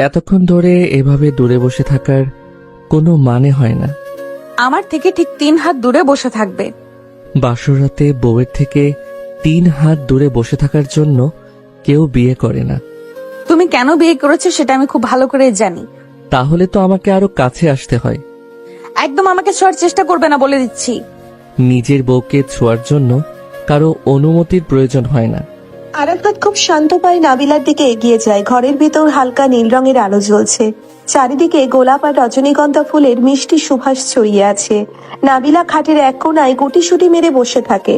এতক্ষণ ধরে এভাবে দূরে বসে থাকার কোনো মানে হয় না। আমার থেকে ঠিক 3 হাত দূরে বসে থাকবে। বাসরাতে বউয়ের থেকে 3 হাত দূরে বসে থাকার জন্য কেউ বিয়ে করে না। তুমি কেন বিয়ে করেছো সেটা আমি খুব ভালো করে জানি। তাহলে তো আমাকে আরো কাছে আসতে হয়। একদম আমাকে ছোঁয়ার চেষ্টা করবে না বলে দিচ্ছি। নিজের বউকে ছোঁয়ার জন্য কারো অনুমতির প্রয়োজন হয় না। আরাফাত খুব শান্ত পায়ে নাবিলার দিকে এগিয়ে যায়। ঘরের ভিতর হালকা নীল রঙের আলো জ্বলছে। চারিদিকে গোলাপ আর রজনীগন্ধা ফুলের মিষ্টি সুবাস ছড়িয়ে আছে। নাবিলা খাটের এক কোণায় গুটিসুটি মেরে বসে থাকে।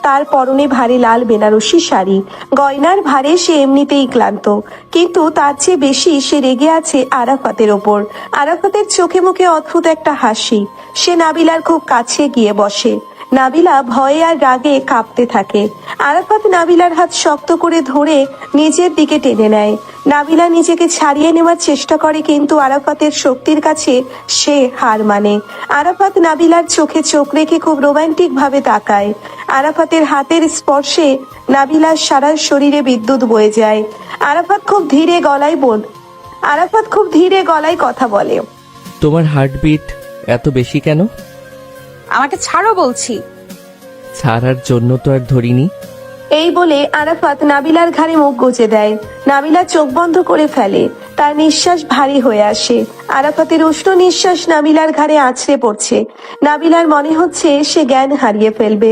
তার পরনে ভারী লাল বেনারসি শাড়ি। গয়নার ভারে সে এমনিতেই ক্লান্ত, কিন্তু তার চেয়ে বেশি সে রেগে আছে আরাফাতের ওপর। আরাফাতের চোখে মুখে অদ্ভুত একটা হাসি। সে নাবিলার খুব কাছে গিয়ে বসে। নাবিলা ভয়ে আর রাগে কাঁপতে থাকে। আরাফাত নাবিলার হাত শক্ত করে ধরে নিজের দিকে টেনে নেয়। নাবিলা নিজেকে ছাড়িয়ে নেওয়ার চেষ্টা করে, কিন্তু আরাফাতের শক্তির কাছে সে হার মানে। আরাফাত নাবিলার চোখে চোখ রেখে খুব রোমান্টিক ভাবে তাকায়। আরাফাতের হাতের স্পর্শে নাবিলার সারা শরীরে বিদ্যুৎ বয়ে যায়। আরাফাত খুব ধীরে গলায় কথা বলে। তোমার হার্টবিট এত বেশি কেন? আমাকে ছাড়ো বলছি। ছাড়ার জন্য তো আর ধরিনি। এই বলে আরাফাত নাবিলার ঘাড়ে মুখ গুজে দেয়। নাবিলা চোখ বন্ধ করে ফেলে। তার নিঃশ্বাস ভারী হয়ে আসে। আরাফাতের উষ্ণ নিঃশ্বাস নাবিলার ঘাড়ে আছড়ে পড়ছে। নাবিলার মনে হচ্ছে সে জ্ঞান হারিয়ে ফেলবে।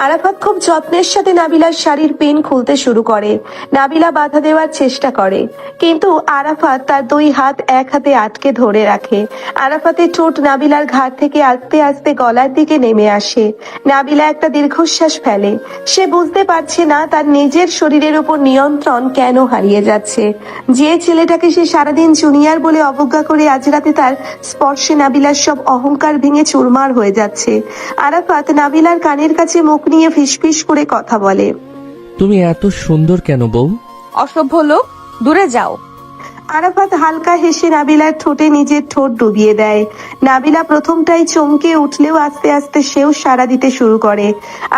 আরাফাত খুব যত্নের সাথে নাবিলার শাড়ির পিন খুলতে শুরু করে। নাবিলা বাধা দেওয়ার চেষ্টা করে, কিন্তু আরাফাত তার 2 হাত এক হাতে আটকে ধরে রাখে। আরাফাতের ঠোঁট নাবিলার ঘাড় থেকে আস্তে আস্তে গলার দিকে নেমে আসে। নাবিলা একটা দীর্ঘশ্বাস ফেলে। সে বুঝতে পারছে না তার নিজের শরীরের উপর নিয়ন্ত্রণ কেন হারিয়ে যাচ্ছে। যে ছেলেটাকে সে সারাদিন জুনিয়র বলে অবজ্ঞা করে, আজ রাতে তার স্পর্শে নাবিলার সব অহংকার ভেঙে চুরমার হয়ে যাচ্ছে। আরাফাত নাবিলার কানের কাছে মুখ নিয়ে ফিসফিস করে কথা বলে। তুমি এত সুন্দর কেন বউ? অসভ্য লোক, দূরে যাও। আরাফাত হালকা হেসে নাবিলার ঠোঁটে নিজের ঠোঁট ডুবিয়ে দেয়। নাবিলা প্রথমটাই চমকে উঠলেও আস্তে আস্তে সেও সাড়া দিতে শুরু করে।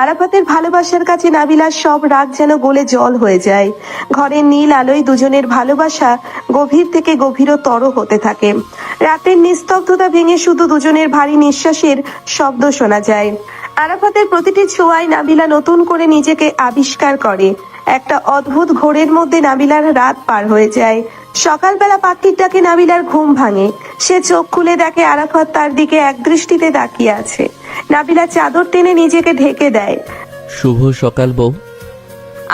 আরাফাতের ভালোবাসার কাছে নাবিলার সব রাগ যেন গলে জল হয়ে যায়। ঘরের নীল আলোয় দুজনের ভালোবাসা গভীর থেকে গভীরতর হতে থাকে। রাতের নিস্তব্ধতা ভেঙে শুধু দুজনের ভারী নিঃশ্বাসের শব্দ শোনা যায়। আরাফাতের প্রতিটি ছোঁয়ায় নাবিলা নতুন করে নিজেকে আবিষ্কার করে। একটা অদ্ভুত ঘোরের মধ্যে নাবিলার রাত পার হয়ে যায়। সকালবেলা পাখির ডাকে নাবিলার ঘুম ভাঙে। সে চোখ খুলে দেখে আরাফাত তার দিকে এক দৃষ্টিতে তাকিয়ে আছে। নাবিলা চাদর টেনে নিজেকে ঢেকে দেয়। শুভ সকাল বউ।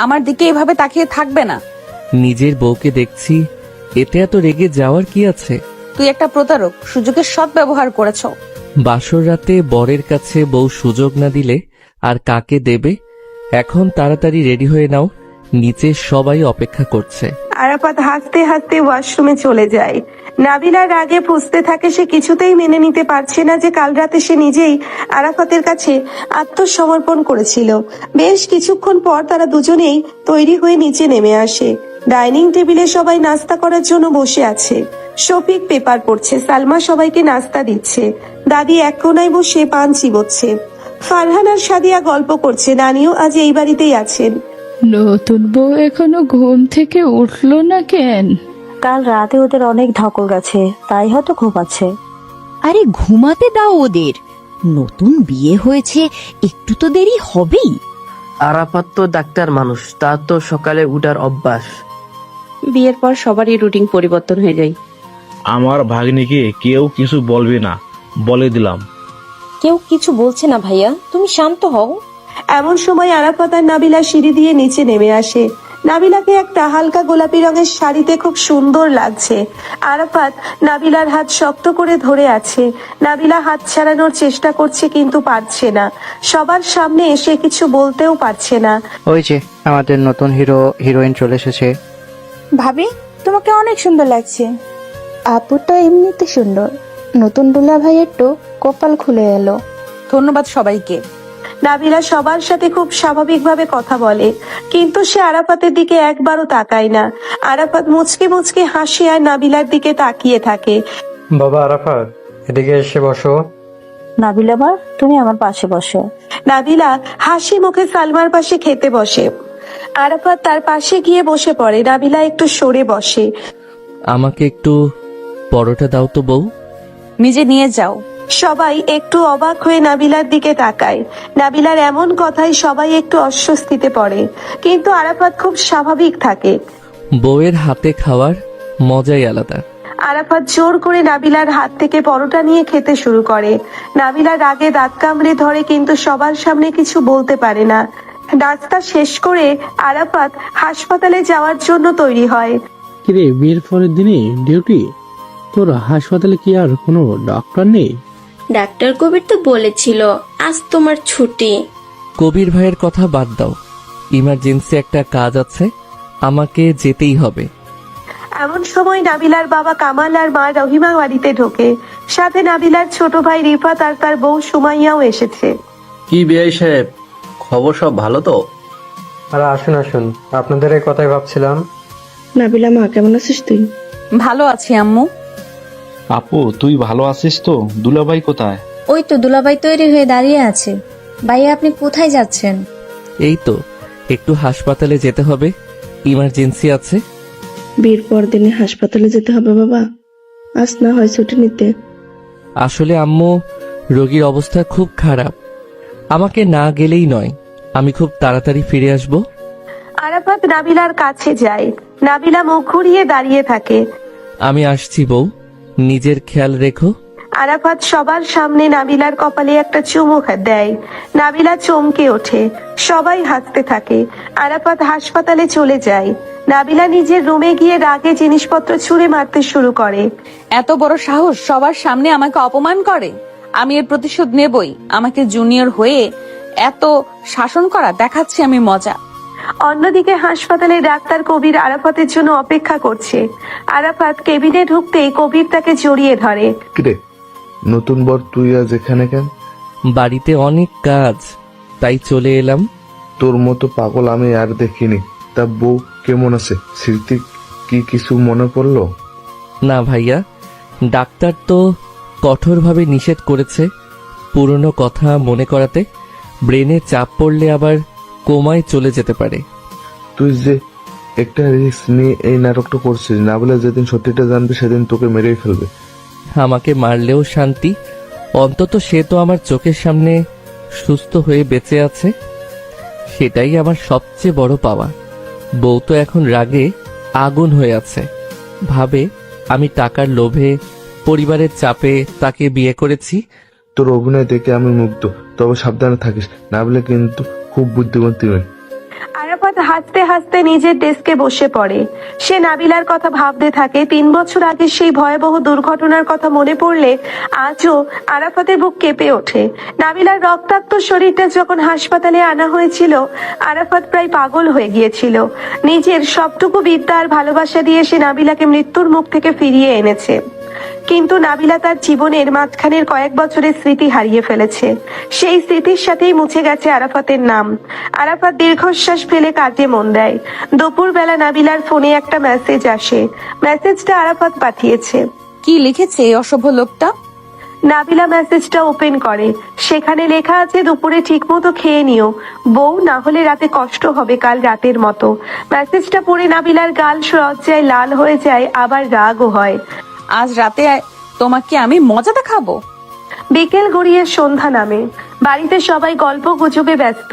আমার দিকে এভাবে তাকিয়ে থাকবে না। নিজের বউকে দেখছি, এতে এত রেগে যাওয়ার কি আছে? তুই একটা প্রতারক, সুযোগের সদ্ব্যবহার করেছো। বাসর রাতে বরের কাছে বউ সুযোগ না দিলে আর কাকে দেবে? এখন তাড়াতাড়ি রেডি হয়ে নাও, নিচে সবাই অপেক্ষা করছে। আরাফাত হাসতে হাসতে ওয়াশরুমে চলে যায়। নাবিলার রাগে ফুঁসতে থাকে। সে কিছুতেই মেনে নিতে পারছে না যে কাল রাতে সে নিজেই আরাফাতের কাছে আত্মসমর্পণ করেছিল। বেশ কিছুক্ষণ পর তারা দুজনেই তৈরি হয়ে নিচে নেমে আসে। ডাইনিং টেবিলে সবাই নাস্তা করার জন্য বসে আছে। শফিক পেপার পড়ছে, সালমা সবাইকে নাস্তা দিচ্ছে, দাদি এক কোনায় বসে পান চিবোচ্ছে, ফারহান আর সাদিয়া গল্প করছে। নানিও আজ এই বাড়িতেই আছেন। নতুন বউ এখনো ঘুম থেকে উঠলো না কেন? কাল রাতে ওদের অনেক ধকল গেছে, তাই হয়তো ঘুমাচ্ছে। আরে ঘুমাতে দাও ওদের, নতুন বিয়ে হয়েছে, একটু তো দেরি হবেই। আরাফাত তো ডাক্তার মানুষ, তার তো সকালে উঠার অভ্যাস। বিয়ের পর সবারই রুটিন পরিবর্তন হয়ে যায়। আমার ভাগ্নিকে কেউ কিছু বলবে না, বলে দিলাম। কেউ কিছু বলছে না ভাইয়া, তুমি শান্ত হও। এমন সময় আরাফাত আর নাবিলা সিঁড়ি দিয়ে নিচে নেমে আসে। নাবিলাকে একটা হালকা গোলাপি রঙের শাড়িতে খুব সুন্দর লাগছে। আরাফাত নাবিলার হাত শক্ত করে ধরে আছে। নাবিলা হাত ছাড়ানোর চেষ্টা করছে, কিন্তু পারছে না। সবার সামনে এসে কিছু বলতেও পারছে না। ওই যে আমাদের নতুন হিরোইন চলে এসেছে। ভাবি, তোমাকে অনেক সুন্দর লাগছে। আপুটা এমনিতে সুন্দর, নতুন দুলা ভাইয়ের তো কপাল খুলে এলো। ধন্যবাদ সবাইকে। নাবিলা সবার সাথে খুব স্বাভাবিকভাবে কথা বলে, কিন্তু সে আরাফাতের দিকে একবারও তাকায় না। আরাফাত মুচকে মুচকে হাসি আর নাবিলার দিকে তাকিয়ে থাকে। বাবা আরাফাত, এদিকে এসে বসো। নাবিলা মা, তুমি আমার পাশে বসো। নাবিলা হাসি মুখে সালমার পাশে খেতে বসে। আরাফাত তার পাশে গিয়ে বসে পড়ে। নাবিলা একটু সরে বসে। আমাকে একটু পরোটা দাও তো বউ। নিজে নিয়ে যাও। সবাই একটু অবাক হয়ে নাবিলার দিকে তাকায়। নাবিলার এমন কথায় সবাই একটু অস্বস্তিতে পড়ে, কিন্তু আরাফাত খুব স্বাভাবিক থাকে। বউয়ের হাতে খাওয়ার মজাই আলাদা। আরাফাত জোর করে নাবিলার হাত থেকে পরোটা নিয়ে খেতে শুরু করে। নাবিলা রাগে দাঁত কামড়ে ধরে, কিন্তু সবার সামনে কিছু বলতে পারে না। নাস্তা শেষ করে আরাফাত হাসপাতালে যাওয়ার জন্য তৈরি হয়। কিরে, বিয়ের পরের দিনে ডিউটি? তোর হাসপাতালে কি আর কোনো ডক্টর নেই? ডাক্তার কবির তো বলেছিল আজ তোমার ছুটি। কবির ভাইয়ের কথা বাদ দাও, ইমার্জেন্সি একটা কাজ আছে, আমাকে যেতেই হবে। এমন সময় নাবিলার বাবা কামাল আর মা রহিমা বাড়িতে ঢোকে। সাথে নাবিলার ছোট ভাই রিফাত আর তার বউ সুমাইয়াও এসেছে। কি বিআই সাহেব, খবর সব ভালো তো? আর আসুন আসুন, আপনাদের এই কথাই ভাবছিলাম। নাবিলা মা, কেমন আছিস তুই? ভালো আছি আম্মু। আপু, তুই ভালো আছিস তো? দুলাভাই কোথায়? ওই তো দুলাভাই তৈরি হয়ে দাঁড়িয়ে আছে। ভাইয়া আপনি কোথায় যাচ্ছেন? এই তো একটু হাসপাতালে যেতে হবে, ইমার্জেন্সি আছে। বিয়ের পর দিনে হাসপাতালে যেতে হবে বাবা, আজ না হয় ছুটি নিতে। আসলে আম্মু, রোগীর অবস্থা খুব খারাপ, আমাকে না গেলেই নয়, আমি খুব তাড়াতাড়ি ফিরে আসব। আরাফাত নাবিলার কাছে যায়। নাবিলা মুখ ঘুরিয়ে দাঁড়িয়ে থাকে। আমি আসছি বউ, নিজের খেয়াল রেখো। আরাফাত সবার সামনে নাবিলার কপালে একটা চুমু দেয়। নাবিলা চমকে ওঠে, সবাই হাসতে থাকে। আরাফাত হাসপাতালে চলে যায়। নাবিলা নিজের রুমে গিয়ে রাগে জিনিসপত্র ছুঁড়ে মারতে শুরু করে। এত বড় সাহস, সবার সামনে আমাকে অপমান করে। আমি এর প্রতিশোধ নেবই। আমাকে জুনিয়র হয়ে এত শাসন করা, দেখাচ্ছি আমি মজা। অন্যদিকে হাসপাতালে ডাক্তার কবির আরাফাতের জন্য অপেক্ষা করছে। আরাফাত কেবিনে ঢুকতেই কবির তাকে জড়িয়ে ধরে। কিরে, নতুন বর তুই আজ এখানে কেন? বাড়িতে অনেক কাজ, তাই চলে এলাম। তোর মতো পাগল আমি আর দেখিনি। তা বউ কেমন আছে? স্মৃতি কি কিছু মনে পড়লো? না ভাইয়া, ডাক্তার তো কঠোরভাবে নিষেধ করেছে পুরনো কথা মনে করাতে। ব্রেনে চাপ পড়লে আবার কোমায় চলে যেতে পারে। তুই যে একটা রিস্ক নিয়ে এই নাটকটা করছিস, না বলে যেদিন সত্যিটা জানবে সেদিন তোকে মেরেই ফেলবে। আমাকে মারলেও শান্তি, অন্তত সে তো আমার চোখের সামনে সুস্থ হয়ে বেঁচে আছে, সেটাই আমার সবচেয়ে বড় পাওয়া। বউ তো এখন রাগে আগুন হয়ে আছে, ভাবে আমি টাকার লোভে, পরিবারের চাপে তাকে বিয়ে করেছি। তোর অভিনয় দেখে আমি মুগ্ধ, তবে সাবধানে থাকিস, না বলে কিন্তু খুব বুদ্ধিমতী মেয়ে। আরাফাত হাসতে হাসতে নিজের ডেস্কে বসে পড়ে। সে নাবিলার কথা ভাবতে থাকে। 3 বছর আগে সেই ভয়াবহ দুর্ঘটনার কথা মনে পড়লে আজও আরাফাতের বুক কেঁপে ওঠে। নাবিলার রক্তাক্ত শরীরটা যখন হাসপাতালে আনা হয়েছিল, আরাফাত প্রায় পাগল হয়ে গিয়েছিল। নিজের সবটুকু বিদ্যা আর ভালোবাসা দিয়ে সে নাবিলাকে মৃত্যুর মুখ থেকে ফিরিয়ে এনেছে। কিন্তু নাবিলা তার জীবনের মাঝখানের কয়েক বছরের স্মৃতি হারিয়ে ফেলেছে। সেই স্মৃতির সাথেই মুছে গেছে আরাফাতের নাম। আরাফাত দীর্ঘশ্বাস ফেলে কাজে মন দেয়। দুপুরবেলা নাবিলার ফোনে একটা মেসেজ আসে। মেসেজটা আরাফাত পাঠিয়েছে। কি লিখেছে এই অসভ্য লোকটা? নাবিলা মেসেজটা ওপেন করে। সেখানে লেখা আছে, দুপুরে ঠিকমতো খেয়ে নিও বউ, না হলে রাতে কষ্ট হবে কাল রাতের মতো। মেসেজটা পড়ে নাবিলার গাল লজ্জায় লাল হয়ে যায়, আবার রাগও হয়। আজ রাতে তোমাকে আমি মজা দেখাবো। বিকেল গড়িয়ে সন্ধ্যা নামে। বাড়িতে সবাই গল্প গুজবে ব্যস্ত।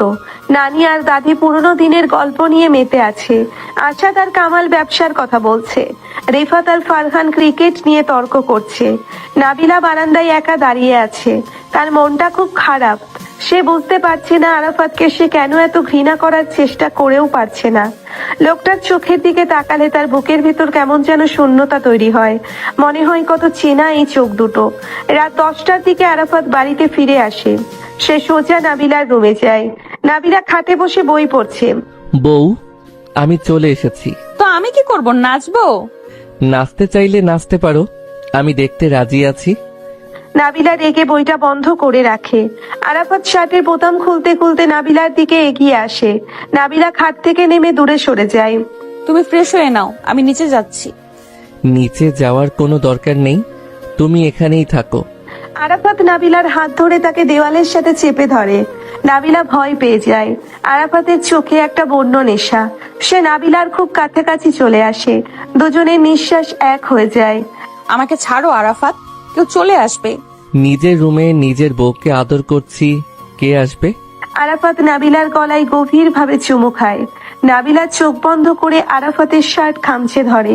নানি আর দাদি পুরনো দিনের গল্প নিয়ে মেতে আছে। আশা তার কামাল ব্যবসার কথা বলছে। রিফাত আর ফারহান ক্রিকেট নিয়ে তর্ক করছে। নাবিলা বারান্দায় একা দাঁড়িয়ে আছে। তার মনটা খুব খারাপ। সে বুঝতে পারছে না আরাফাতকে সে কেন এত ঘৃণা করার চেষ্টা করেও পারছে না। লোকটার চোখের দিকে তাকালে তার বুকের ভিতর কেমন যেন শূন্যতা তৈরি হয়। মনে হয় কত চেনা এই চোখ দুটো। রাত 10টার দিকে আরাফাত বাড়িতে ফিরে আসে। সে সোজা নাবিলার রুমে যায়। নাবিলা খাটে বসে বই পড়ছে। বউ, আমি চলে এসেছি। তো আমি কি করব, নাচবো? নাচতে চাইলে নাচতে পারো, আমি দেখতে রাজি আছি। নাবিলা রেগে বইটা বন্ধ করে রাখে। আরাফাত শার্টের বোতাম খুলতে খুলতে নাবিলার দিকে এগিয়ে আসে। নাবিলা খাট থেকে নেমে দূরে সরে যায়। তুমি ফ্রেশ হয়ে নাও, আমি নিচে যাচ্ছি। নিচে যাওয়ার কোনো দরকার নেই, তুমি এখানেই থাকো। আরাফাত নাবিলার হাত ধরে তাকে দেওয়ালের সাথে চেপে ধরে। নাবিলা ভয় পেয়ে যায়। আরাফাতের চোখে একটা বন্য নেশা। সে নাবিলার খুব কাছাকাছি চলে আসে। দুজনের নিঃশ্বাস এক হয়ে যায়। আমাকে ছাড়ো আরাফাত, কেউ চলে আসবে। নিজের রুমে নিজের বউকে আদর করছি, কে আসবে? আরাফাত নাবিলার গলায় গভীরভাবে চুমু খায়। নাবিলা চোখ বন্ধ করে আরাফাতের শার্ট খামচে ধরে।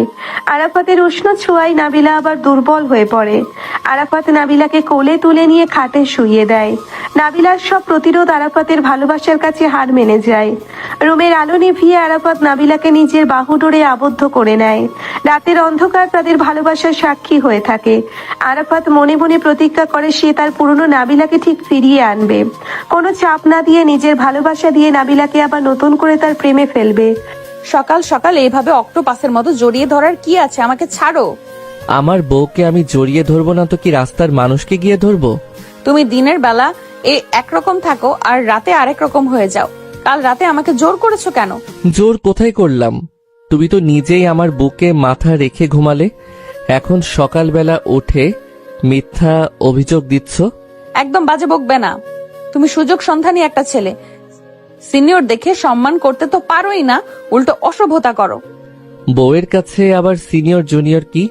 আরাফাতের উষ্ণ ছোঁয়ায় নাবিলা আবার দুর্বল হয়ে পড়ে। আরাফাত নাবিলাকে কোলে তুলে নিয়ে খাটে শুইয়ে দেয়। নাবিলার সব প্রতিরোধ আরাফাতের ভালোবাসার কাছে হার মেনে যায়। রুমের আলো নিভিয়ে আরাফাত নাবিলাকে নিজের বাহু ডোরে আবদ্ধ করে নেয়। রাতের অন্ধকার তাদের ভালোবাসার সাক্ষী হয়ে থাকে। আরাফাত মনে মনে প্রতিজ্ঞা করে সে তার পুরনো নাবিলাকে ঠিক ফিরিয়ে আনবে। কোনো চাপ না দিয়ে নিজের ভালোবাসা দিয়ে নাবিলাকে আবার নতুন করে তার প্রেমে ফেলবে। সকাল সকাল এইভাবে অক্টোপাসের মতো জড়িয়ে ধরার কি আছে? আমাকে ছাড়ো। আমার বউকে আমি জড়িয়ে ধরবো না তো কি রাস্তার মানুষকে গিয়ে ধরবো? তুমি দিনের বেলা একরকম থাকো আর রাতে আরেক রকম হয়ে যাও। কাল রাতে আমাকে জোর করেছো কেন? জোর কোথায় করলাম? তুমি তো নিজেই আমার বুকে মাথা রেখে ঘুমালে, এখন সকালবেলা উঠে মিথ্যা অভিযোগ দিচ্ছ। একদম বাজে বকবে না। তুমি সুযোগ সন্ধানী একটা ছেলে। সিনিয়র দেখে সম্মান করতে তো পারোই না, উল্টো অসভ্যতা করো। বউয়ের কাছে আবার সিনিয়র জুনিয়র কি?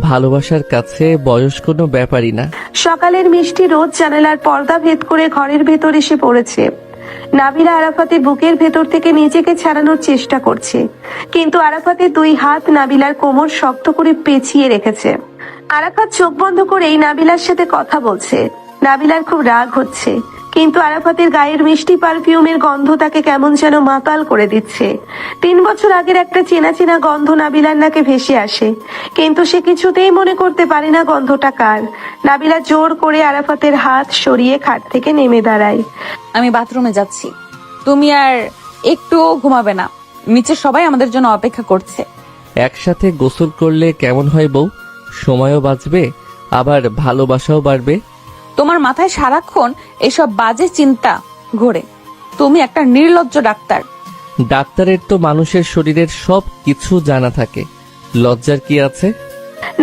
ভালোবাসার কাছে বয়স কোনো ব্যাপারই না। সকালের মিষ্টি রোদ জানালার পর্দা ভেদ করে ঘরের ভেতর এসে পড়েছে। নাবিলা আরাফাতের বুকের ভেতর থেকে নিজেকে ছাড়ানোর চেষ্টা করছে, কিন্তু আরাফাতের দুই হাত নাবিলার কোমর শক্ত করে পেঁচিয়ে রেখেছে। আরাফাত চোখ বন্ধ করেই নাবিলার সাথে কথা বলছে। নাবিলার খুব রাগ হচ্ছে, কিন্তু আরাফাতের গায়ের মিষ্টি পারফিউমের গন্ধ তাকে কেমন যেন মাতাল করে দিচ্ছে। 3 বছর আগের একটা চেনা চেনা গন্ধ নাবিলার নাকে ভেসে আসে, কিন্তু সে কিছুতেই মনে করতে পারে না গন্ধটা কার। নাবিলা জোর করে আরাফাতের হাত সরিয়ে খাট থেকে নেমে দাঁড়ায়। আমি বাথরুমে যাচ্ছি, তুমি আর একটুও ঘুমাবে না। নিচে সবাই আমাদের জন্য অপেক্ষা করছে। একসাথে গোসল করলে কেমন হয় বউ? সময়ও বাঁচবে, আবার ভালোবাসাও বাড়বে। তোমার মাথায় সারাক্ষণ এসব বাজে চিন্তা ঘোরে। তুমি একটা নির্লজ্জ ডাক্তার। ডাক্তারের তো মানুষের শরীরের সব কিছু জানা থাকে, লজ্জার কি আছে?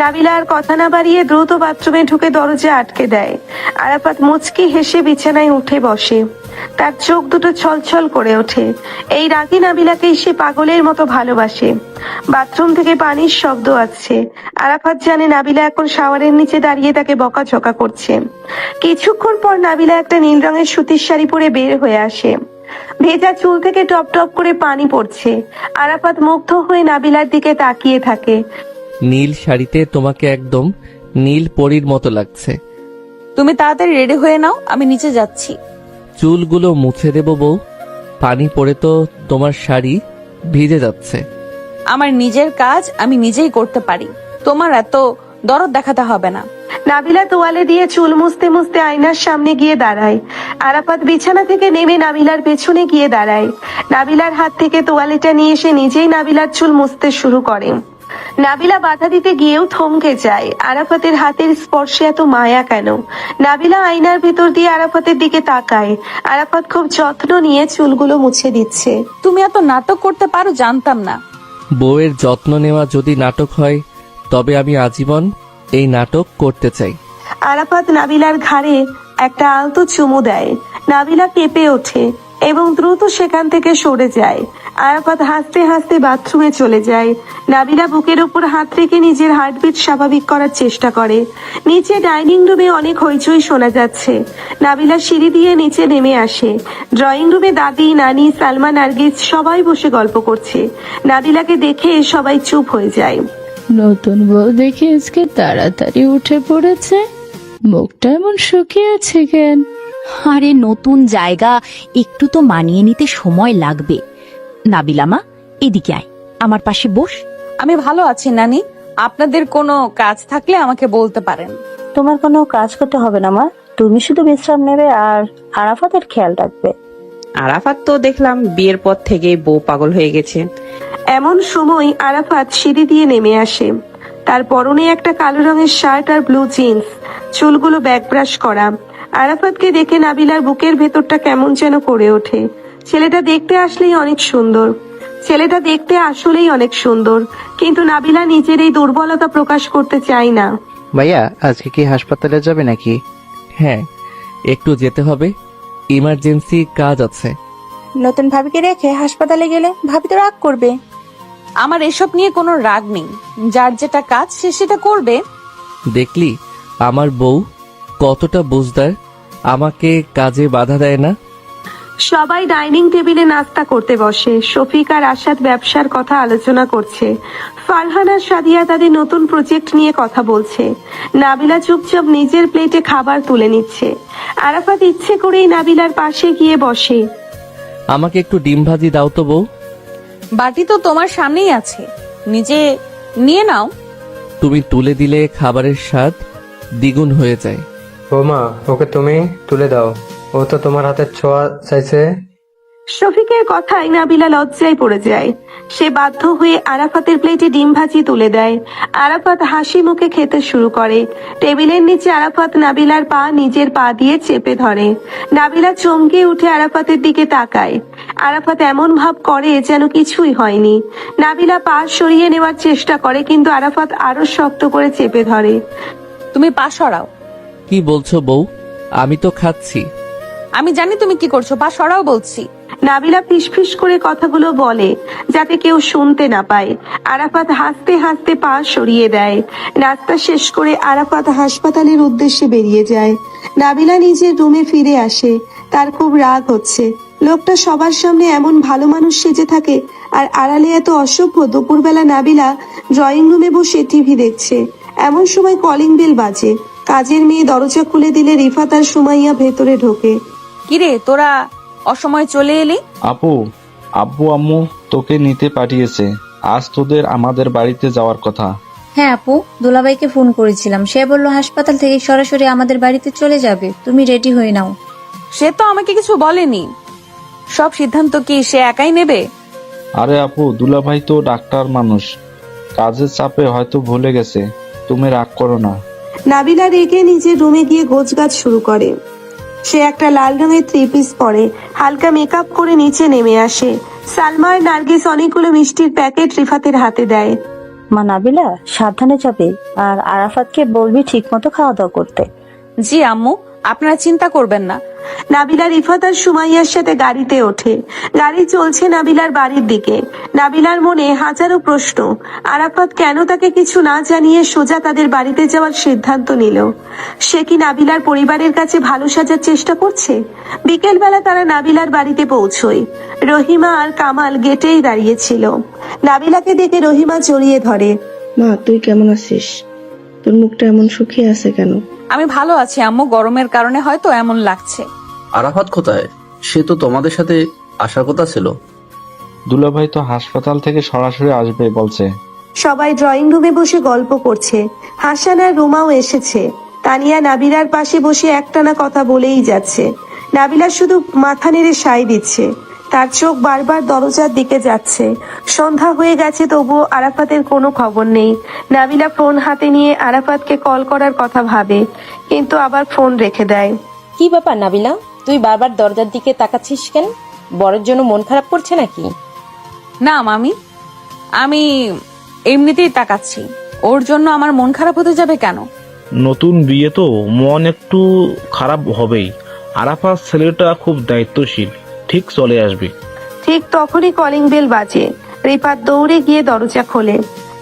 নাবিলা আর কথা না বাড়িয়ে দ্রুত বাথরুমে ঢুকে দরজা আটকে দেয়। আরাফাত মুচকি হেসে বিছানায় উঠে বসে। তার চোখ দুটো ছলছল করে ওঠে। এই রাগী নাবিলাকে সে পাগলের মতো ভালোবাসে। বাথরুম থেকে পানির শব্দ আসছে। আরাফাত জানে নাবিলা এখন শাওয়ারের নিচে দাঁড়িয়ে তাকে বকাঝকা করছে। কিছুক্ষণ পর নাবিলা একটা নীল রঙের সুতির শাড়ি পরে বের হয়ে আসে। ভেজা চুল থেকে টপ টপ করে পানি পড়ছে। আরাফাত মুগ্ধ হয়ে নাবিলার দিকে তাকিয়ে থাকে। নীল শাড়িতে তোমাকে একদম নীল পরীর মতো লাগছে। তুমি তাড়াতাড়ি রেডি হয়ে নাও, আমি নিচে যাচ্ছি। চুলগুলো মুছে দেব বউ, পানি পড়ে তো তোমার শাড়ি ভিজে যাচ্ছে। আমার নিজের কাজ আমি নিজেই করতে পারি, তোমার এত দরদ দেখাতে হবে না। নাবিলা তোয়ালে দিয়ে চুল মুছতে মুছতে আয়নার সামনে গিয়ে দাঁড়ায়। আরাফাত বিছানা থেকে নেমে নাবিলার পেছনে গিয়ে দাঁড়ায়। নাবিলার হাত থেকে তোয়ালেটা নিয়ে এসে নিজেই নাবিলার চুল মুছতে শুরু করে। নাবিলা বাধা দিতে গিয়েও থমকে যায়। আরাফাতের হাতের স্পর্শে এত মায়া কেন? নাবিলা আয়নার ভেতর দিয়ে আরাফাতের দিকে তাকায়। আরাফাত খুব যত্ন নিয়ে চুলগুলো মুছে দিচ্ছে। তুমি এত নাটক করতে পারো জানতাম না। বউয়ের যত্ন নেওয়া যদি নাটক হয়, তবে আমি আজীবন এই নাটক করতে চাই। আরাফাত নাবিলার ঘাড়ে একটা আলতো চুমু দেয়। নাবিলা কেঁপে ওঠে এবং দ্রুত সেখান থেকে সরে যায়। আরাফাত হাসতে হাসতে বাথরুমে চলে যায়। নাবিলা বুকের উপর হাত রেখে নিজের হার্টবিট স্বাভাবিক করার চেষ্টা করে। নিচে ডাইনিং রুমে অনেক হইচই শোনা যাচ্ছে। নাবিলা সিঁড়ি দিয়ে নিচে নেমে আসে। ড্রয়িং রুমে দাদি, নানি, সালমা, নার্গিস সবাই বসে গল্প করছে। নাবিলাকে দেখে সবাই চুপ হয়ে যায়। নতুন বউ দেখে আজকে তাড়াতাড়ি উঠে পড়েছে, মুখটা এমন শুকিয়ে আছে কেন? আরে নতুন জায়গা, একটু তো মানিয়ে নিতে সময় লাগবে। নাবিলামা, এদিকে আয়, আমার পাশে বস। আমি ভালো আছি নানি, আপনাদের কোনো কাজ থাকলে আমাকে বলতে পারেন। তোমার কোনো কাজ করতে হবে না মা, তুমি শুধু বিশ্রাম নেবে আর আরাফাতের খেয়াল রাখবে। আরাফাত তো দেখলাম বিয়ের পর থেকেই বউ পাগল হয়ে গেছে। এমন সময় আরাফাত সিঁড়ি দিয়ে নেমে আসে। তার পরনে একটা কালো রঙের শার্ট আর ব্লু জিন্স, চুলগুলো ব্যাকব্রাশ করা। আরাফাতকে দেখে নাবিলার বুকের ভেতরটা কেমন যেন করে ওঠে। ছেলেটা দেখতে আসলেই অনেক সুন্দর। ছেলেটা দেখতে আসলেই অনেক সুন্দর, কিন্তু নাবিলা নিজের এই দুর্বলতা প্রকাশ করতে চায় না। ভাইয়া, আজকে কি হাসপাতালে যাবে নাকি? হ্যাঁ, একটু যেতে হবে। ইমার্জেন্সি কাজ আছে। নতুন ভাবিকে রেখে হাসপাতালে গেলে ভাবি তো রাগ করবে। আমার এসব নিয়ে কোনো রাগ নেই, যার যেটা কাজ সে সেটা করবে। দেখলি আমার বউ কতটা বুঝদার, আমাকে কাজে বাধা দেয় না। সবাই ডাইনিং টেবিলে নাস্তা করতে বসে। শফিক আর আশাদ ব্যবসার কথা আলোচনা করছে। ফারহান আর সাদিয়া তাদের নতুন প্রজেক্ট নিয়ে কথা বলছে। নাবিলা চুপচাপ নিজের প্লেটে খাবার তুলে নিচ্ছে। আরাফাত ইচ্ছে করেই নাবিলার পাশে গিয়ে বসে। আমাকে একটু ডিম ভাজি দাও তো বউ। বাটি তো তোমার সামনেই আছে, নিজে নিয়ে নাও। তুমি তুলে দিলে খাবারের স্বাদ দ্বিগুণ হয়ে যায়। বৌমা, ওকে তুমি তুলে দাও, ও তো তোমার হাতের ছোঁয়া চাইছে। শফিকের কথায় নাবিলা লজ্জায় পড়ে যায়। সে বাধ্য হয়ে আরাফাতের প্লেটে ডিম ভাজি তুলে দেয়। আরাফাত হাসি মুখে খেতে শুরু করে। টেবিলের নিচে আরাফাত নাবিলার পা নিজের পা দিয়ে চেপে ধরে। নাবিলা চমকে উঠে আরাফাতের দিকে তাকায়। আরাফাত এমন ভাব করে যেন কিছুই হয়নি। নাবিলা পা সরিয়ে নেওয়ার চেষ্টা করে, কিন্তু আরাফাত আরো শক্ত করে চেপে ধরে। তুমি পা সরাও। কি বলছো বউ? আমি তো খাচ্ছি। আমি জানি তুমি কি করছো, পা সরাও বলছি। নাবিলা ফিসফিস করে কথাগুলো বলে যাতে কেউ শুনতে না পায়। আরাফাত হাসতে হাসতে পা সরিয়ে দেয়। নাস্তা শেষ করে আরাফাত হাসপাতালের উদ্দেশ্যে বেরিয়ে যায়। নাবিলা নিজের রুমে ফিরে আসে। তার খুব রাগ হচ্ছে। লোকটা সবার সামনে এমন ভালো মানুষ সেজে থাকে, আর আড়ালে এত অসভ্য। দুপুরবেলা নাবিলা ড্রয়িং রুমে বসে টিভি দেখছে। এমন সময় কলিং বেল বাজে। কাজের মেয়ে দরজা খুলে দিলে রিফাত আর সুমাইয়া ভেতরে ঢোকে। কিরে, তোরা অসময় চলে এলি? আপু, আব্বু আম্মু তোকে নিতে পাঠিয়েছে। আজ তোদের আমাদের বাড়িতে যাওয়ার কথা। হ্যাঁ আপু, দুলাভাইকে ফোন করেছিলাম, সে বলল হাসপাতাল থেকে সরাসরি আমাদের বাড়িতে চলে যাবে, তুমি রেডি হয়ে নাও। সে তো আমাকে কিছু বলেনি। সব সিদ্ধান্ত কি সে একাই নেবে? আরে আপু, দুলাভাই তো ডাক্তার মানুষ, কাজের চাপে হয়তো ভুলে গেছে। তুমি রাগ করো না। নাবিলা রেগে নিজের রুমে গিয়ে গোছগাছ শুরু করে। সে একটা লাল রঙের থ্রি পিস পরে হালকা মেকআপ করে নিচে নেমে আসে। সালমা আর নার্গিস অনেকগুলো মিষ্টির প্যাকেট রিফাতের হাতে দেয়। মা নাবিলা, সাবধানে যাবে, আর আরাফাতকে বলবি ঠিক মতো খাওয়া দাওয়া করতে। জি আম্মু, আপনারা চিন্তা করবেন না। নাবিলা রিফাত আর সুমাইয়ার সাথে গাড়িতে ওঠে। গাড়ি চলছে নাবিলার বাড়ির দিকে। নাবিলার মনে হাজারো প্রশ্ন। আরাফাত কেন তাকে কিছু না জানিয়ে সোজা তাদের বাড়িতে যাওয়ার সিদ্ধান্ত নিল? সে কি নাবিলার পরিবারের কাছে ভালো সাজার চেষ্টা করছে? বিকেল বেলা তারা নাবিলার বাড়িতে পৌঁছয়। রহিমা আর কামাল গেটেই দাঁড়িয়েছিল। নাবিলাকে দেখে রহিমা জড়িয়ে ধরে। মা, তুই কেমন আছিস? তোর মুখটা এমন শুকিয়ে আছে কেন? আমি ভালো আছি আম্মু, গরমের কারণে হয়তো এমন লাগছে। আরাফাত কোথায়? সে তো তোমাদের সাথে আসার কথা ছিল। দুলাভাই তো হাসপাতাল থেকে সরাসরি আসবে বলছে। সবাই ড্রয়িং রুমে বসে গল্প করছে। হাসান আর রুমাও এসেছে। তানিয়া নাবিলার পাশে বসে একটানা কথা বলেই যাচ্ছে। নাবিলা শুধু মাথা নেড়ে সায় দিচ্ছে। তার চোখ বারবার দরজার দিকে যাচ্ছে। সন্ধ্যা হয়ে গেছে, তবুও আরাফাতের কোনো খবর নেই। নাবিলা ফোন হাতে নিয়ে আরাফাতকে কল করার কথা ভাবে, কিন্তু আবার ফোন রেখে দেয়। কি ব্যাপার নাবিলা, তুই বারবার দরজার দিকে তাকাচ্ছিস কেন? বরের জন্য মন খারাপ করছে নাকি? না মামি, আমি এমনিতেই তাকাচ্ছি। ওর জন্য আমার মন খারাপ হতে যাবে কেন? নতুন বিয়ে তো মন একটু খারাপ হবেই। আরাফাত ছেলেটা খুব দায়িত্বশীল, ঠিক চলে আসবে। ঠিক তখনই কলিং বেল বাজে। রিফাত দৌড়ে গিয়ে দরজা খোলে।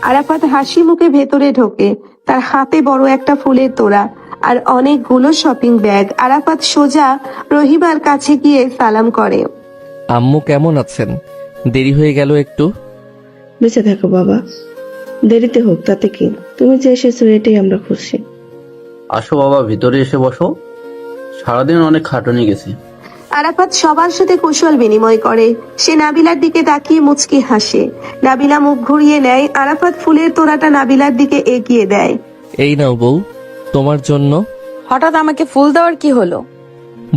আরাফাত হাসি মুখে ভেতরে ঢোকে। তার হাতে বড় একটা ফুলের তোড়া আর অনেকগুলো শপিং ব্যাগ। আরাফাত সোজা রহিমার কাছে গিয়ে সালাম করে। আম্মু কেমন আছেন? দেরি হয়ে গেল একটু। বেঁচে থাকো বাবা, দেরিতে হোক তাতে কি, তুমি যে এসেছো এটাই আমরা খুশি। আসো বাবা, ভিতরে এসে বসো। সারাদিন অনেক খাটুনি গেছি। আরাফাত সবার সাথে কুশল বিনিময় করে। সে নাবিলার দিকে তাকিয়ে মুচকি হাসে। নাবিলা মুখ ঘুরিয়ে নেয়। আরাফাত ফুলের তোড়াটা নাবিলার দিকে এগিয়ে দেয়। এই নাও বউ, তোমার জন্য। হঠাৎ আমাকে ফুল দেওয়ার কি হলো?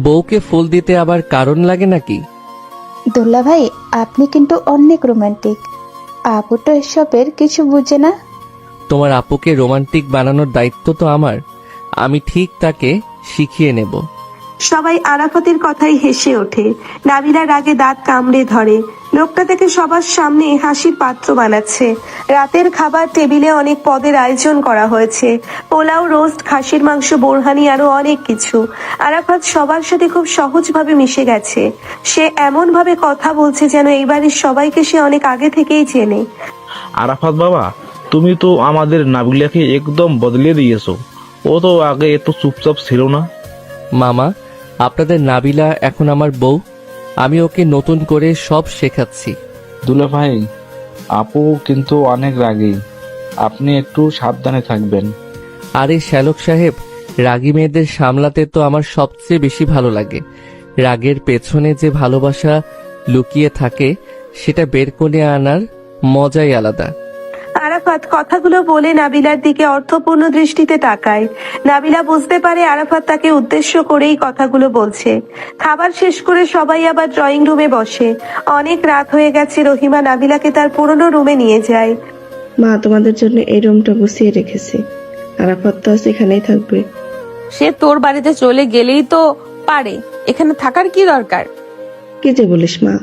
বউকে ফুল দিতে আবার কারণ লাগে নাকি? দুল্লা ভাই, আপনি কিন্তু অনেক রোমান্টিক। আপু তো এসবের কিছু বুঝে না। তোমার আপুকে রোমান্টিক বানানোর দায়িত্ব তো আমার। আমি ঠিক তাকে শিখিয়ে নেব। সবাই আরাফাতের কথাই হেসে ওঠে। নাবিলার আগে দাঁত কামড়ে ধরে। লোকটা থেকে সবার সামনে হাসির পাত্র বানাচ্ছে। রাতের খাবার টেবিলে অনেক পদের আয়োজন করা হয়েছে, পোলাও, রোস্ট, খাসির মাংস, বোরহানি, আরো অনেক কিছু। আরাফাত সবার সাথে খুব সহজভাবে মিশে গেছে। সে এমন ভাবে কথা বলছে যেন এই বাড়ির সবাইকে সে অনেক আগে থেকেই চেনে। আরাফাত বাবা, তুমি তো আমাদের নাবিলাকে একদম বদলে দিয়েছো। ও তো আগে এত চুপচাপ ছিল না। মামা, আপনাদের নাবিলা এখন আমার বউ। আমি ওকে নতুন করে সব শেখাচ্ছি। দুলা ভাই, আপু কিন্তু অনেক রাগী, আপনি একটু সাবধানে থাকবেন। আরে শ্যালক সাহেব, রাগী মেয়েদের সামলাতে তো আমার সবচেয়ে বেশি ভালো লাগে। রাগের পেছনে যে ভালোবাসা লুকিয়ে থাকে সেটা বের করে আনার মজাই আলাদা। আরাফাত কথাগুলো বলে নাবিলার দিকে অর্থপূর্ণ দৃষ্টিতে তাকায়। নাবিলা বুঝতে পারে আরাফাত তাকে উদ্দেশ্য করেই কথাগুলো বলছে। খাবার শেষ করে সবাই আবার ড্রয়িং রুমে বসে। অনেক রাত হয়ে গেছে। রহিমা নাবিলাকে তার পুরনো রুমে নিয়ে যায়। মা, তোমাদের জন্য এই রুমটা গুছিয়ে রেখেছি। আরাফাত তো আজ এখানেই থাকবে। সে তোর বাড়িতে চলে গেলেই তো পারে, এখানে থাকার কি দরকার? কি যে বলিস মা,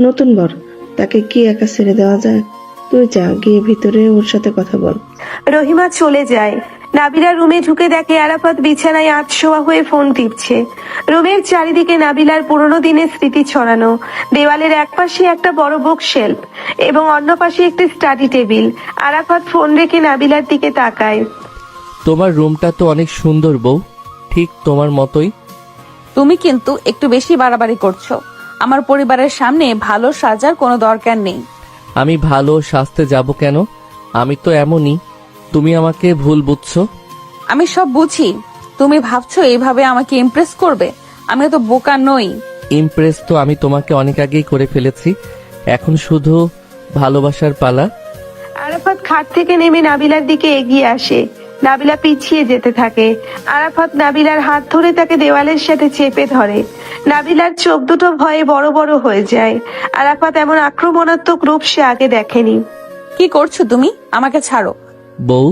নতুন বর, তাকে কি একা ছেড়ে দেওয়া যায়? তুই যা, গিয়ে ভিতরে ওর সাথে কথা বল। রহিমা চলে যায়। নাবিলা রুমে ঢুকে দেখে আরাফাত বিছানায় আধশোয়া হয়ে ফোন টিপছে। রুমের চারিদিকে নাবিলার পুরোনো দিনের স্মৃতি ছড়ানো। দেওয়ালের এক পাশে একটা বড় বুক শেলফ এবং অন্য পাশে একটি স্টাডি টেবিল। আরাফাত ফোন রেখে নাবিলার দিকে তাকায়। তোমার রুমটা তো অনেক সুন্দর বউ, ঠিক তোমার মতোই। তুমি কিন্তু একটু বেশি বাড়াবাড়ি করছো। আমার পরিবারের সামনে ভালো সাজার কোনো দরকার নেই। আমি ভালো সাজতে যাব কেন? আমি তো এমনই। তুমি আমাকে ভুল বুঝছো। আমি সব বুঝি। তুমি ভাবছো এইভাবে আমাকে ইমপ্রেস করবে? আমি তো বোকা নই। ইমপ্রেস তো আমি তোমাকে অনেক আগেই করে ফেলেছি, এখন শুধু ভালোবাসার পালা। আরাফাত খাট থেকে নেমে নাবিলার দিকে এগিয়ে আসে। নাবিলা পিছিয়ে যেতে থাকে। আরাফাত নাবিলার হাত ধরে তাকে দেওয়ালের সাথে চেপে ধরে। নাবিলার চোখ দুটো ভয়ে বড় বড় হয়ে যায়। আরাফাত এমন আক্রমণাত্মক রূপ সে আগে দেখেনি। কি করছো তুমি? আমাকে ছাড়ো। বউ,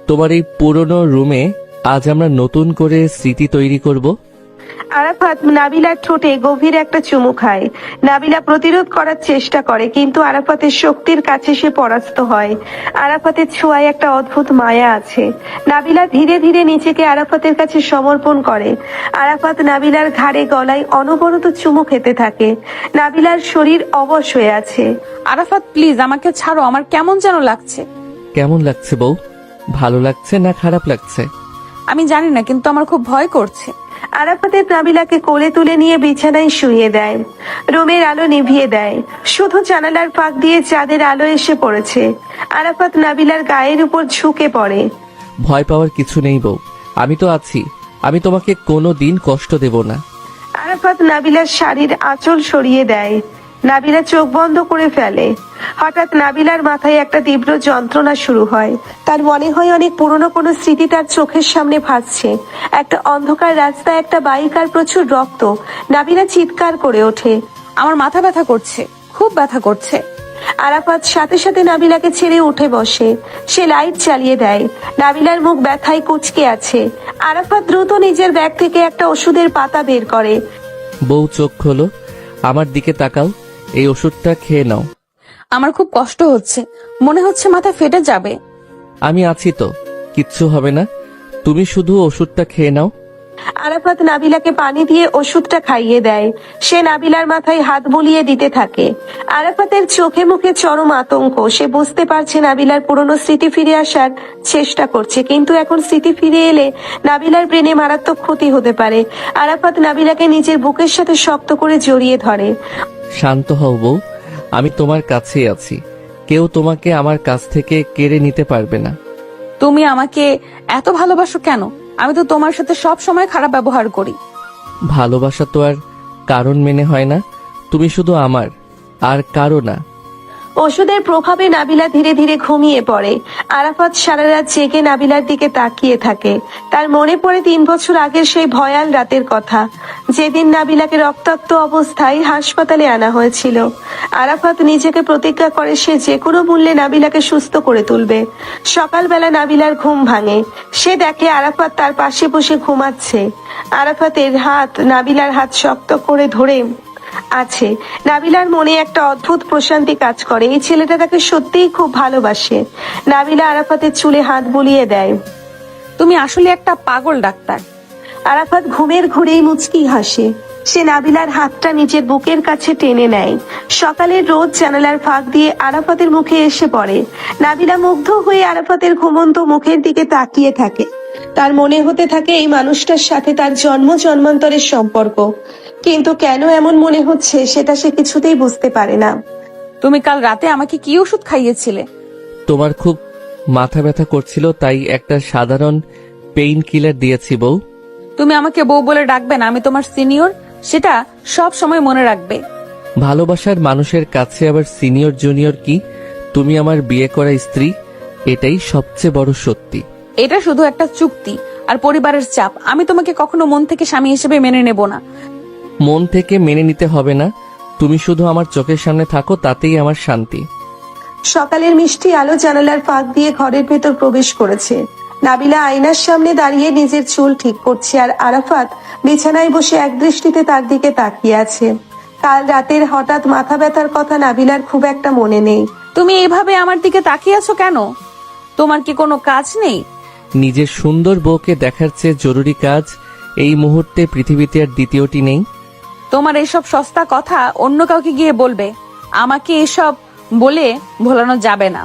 তোমার এই পুরনো রুমে আজ আমরা নতুন করে স্মৃতি তৈরি করব। আরাফাত নাবিলার ঠোঁটে গভীর একটা চুমু খায়। নাবিলা প্রতিরোধ করার চেষ্টা করে, কিন্তু আরাফাতের শক্তির কাছে সে পরাস্ত হয়। আরাফাতের ছোঁয়ায় একটা অদ্ভুত মায়া আছে। নাবিলা ধীরে ধীরে নিজেকে আরাফাতের কাছে সমর্পণ করে। আরাফাত নাবিলার ঘাড়ে গলায় অনবরত চুমু খেতে থাকে। নাবিলার শরীর অবশ হয়ে আছে। আরাফাত প্লিজ আমাকে ছাড়ো, আমার কেমন যেন লাগছে। কেমন লাগছে বউ? ভালো লাগছে না খারাপ লাগছে? আমি জানি না, কিন্তু আমার খুব ভয় করছে। আরাফাতের নাবিলাকে কোলে তুলে নিয়ে বিছানায় শুইয়ে দেয়। রুমের আলো নিভিয়ে দেয়। শুধু জানালার ফাঁক দিয়ে চাঁদের আলো এসে পড়েছে। আরাফাত নাবিলার গায়ের উপর ঝুঁকে পড়ে। ভয় পাওয়ার কিছু নেই বউ, আমি তো আছি। আমি তোমাকে কোনো দিন কষ্ট দেব না। আরাফাত নাবিলার শাড়ির আঁচল সরিয়ে দেয়। নাবিলা চোখ বন্ধ করে ফেলে। হঠাৎ নাবিলার মাথায় একটা তীব্র যন্ত্রণা শুরু হয়। তার মনে হয় অনেক পুরনো কোনো স্মৃতি তার চোখের সামনে ভাসছে। একটা অন্ধকার রাস্তায় একটা বাইক আর প্রচুর রক্ত। নাবিলা চিৎকার করে ওঠে। আমার মাথা ব্যথা করছে, খুব ব্যথা করছে। আরাফাত সাথে সাথে নাবিলাকে ছেড়ে উঠে বসে। সে লাইট চালিয়ে দেয়। নাবিলার মুখ ব্যথায় কুঁচকে আছে। আরাফাত দ্রুত নিজের ব্যাগ থেকে একটা ওষুধের পাতা বের করে। বউ চোখ খোলো, আমার দিকে তাকাও, এই ওষুধটা খেয়ে নাও। আমার খুব কষ্ট হচ্ছে, মনে হচ্ছে মাথা ফেটে যাবে। আমি আছি তো, কিচ্ছু হবে না, তুমি শুধু ওষুধটা খেয়ে নাও। আরাফাত নাবিলাকে পানি দিয়ে ওষুধটা খাইয়ে দেয়। সে নাবিলার মাথায় হাত বুলিয়ে দিতে থাকে। আরাফাতের চোখে মুখে চরম আতঙ্ক। সে বুঝতে পারছে নাবিলার পুরনো স্মৃতি ফিরে আসার চেষ্টা করছে, কিন্তু এখন স্মৃতি ফিরে এলে নাবিলার ব্রেনে মারাত্মক ক্ষতি হতে পারে। আরাফাত নাবিলাকে নিজের বুকের সাথে শক্ত করে জড়িয়ে ধরে। শান্ত হও বউ, আমি তোমার কাছেই আছি। কেউ তোমাকে আমার কাছ থেকে কেড়ে নিতে পারবে না। তুমি আমাকে এত ভালোবাসো কেন? আমি তো তোমার সাথে সব সময় খারাপ ব্যবহার করি। ভালোবাসা তো আর কারণ মেনে হয় না, তুমি শুধু আমার, আর কারো না। ওষুধের প্রভাবে নাবিলা ধীরে ধীরে ঘুমিয়ে পড়ে। আরাফাত সারা রাত জেগে নাবিলার দিকে তাকিয়ে থাকে। তার মনে পড়ে 3 বছর আগের সেই ভয়াল রাতের কথা, যেদিন নাবিলাকে রক্তাক্ত অবস্থায় হাসপাতালে আনা হয়েছিল। আরাফাত নিজেকে প্রতিজ্ঞা করে সে যে কোনো মূল্যে নাবিলাকে সুস্থ করে তুলবে। সকালবেলা নাবিলার ঘুম ভাঙে। সে দেখে আরাফাত তার পাশে বসে ঘুমাচ্ছে। আরাফাতের হাত নাবিলার হাত শক্ত করে ধরে আছে। নাবিলার মনে একটা অদ্ভুত প্রশান্তি কাজ করে, এই ছেলেটা তাকে সত্যিই খুব ভালোবাসে। নাবিলা আরাফাতের চুলে হাত বুলিয়ে দেয়। তুমি আসলে একটা পাগল ডাক্তার। আরাফাত ঘুমের ঘুরেই মুচকি হাসে। সে নাবিলার হাতটা নিজের বুকের কাছে টেনে নেয়। সকালের রোদ জানালার ফাঁক দিয়ে আরাফাতের মুখে এসে পড়ে। নাবিলা মুগ্ধ হয়ে আরাফাতের ঘুমন্ত মুখের দিকে তাকিয়ে থাকে। তার মনে হতে থাকে এই মানুষটার সাথে তার জন্ম জন্মান্তরের সম্পর্ক, কিন্তু কেন এমন মনে হচ্ছে সেটা সে কিছুতেই বুঝতে পারে না। তুমি কাল রাতে আমাকে কি ওষুধ খাইয়েছিলে? তোমার খুব মাথা ব্যথা করছিল, তাই একটা সাধারণ পেইন কিলার দিয়েছি বউ। তুমি আমাকে বউ বলে ডাকবে না, আমি তোমার সিনিয়র, সেটা সব সময় মনে রাখবে। ভালোবাসার মানুষের কাছে আবার সিনিয়র জুনিয়র কি? তুমি আমার বিয়ে করা স্ত্রী, এটাই সবচেয়ে বড় সত্যি। এটা শুধু একটা চুক্তি আর পরিবারের চাপ। আমি তোমাকে কখনো মন থেকে স্বামী হিসেবে মেনে নেব না। মন থেকে মেনে নিতে হবে না, তুমি শুধু আমার চোখের সামনে থাকো, তাতেই আমার শান্তি। সকালের মিষ্টি আলো জানালার ফাঁক দিয়ে ঘরের ভেতর প্রবেশ করেছে। নাবিলা আয়নার সামনে দাঁড়িয়ে নিজের চুল ঠিক করছে, আর আরাফাত বিছানায় বসে একদৃষ্টিতে তার দিকে তাকিয়ে আছে। কাল রাতের হঠাৎ মাথা ব্যথার কথা নাবিলার খুব একটা মনে নেই। তুমি এভাবে আমার দিকে তাকিয়ে আছো কেন? তোমার কি কোনো কাজ নেই? নিজের সুন্দর বউকে দেখার চেয়ে জরুরি কাজ এই মুহূর্তে পৃথিবীতে আর দ্বিতীয়টি নেই। তোমার এইসব সস্তা কথা অন্য কাউকে গিয়ে বলবে, আমাকে এসব বলে ভোলানো যাবে না।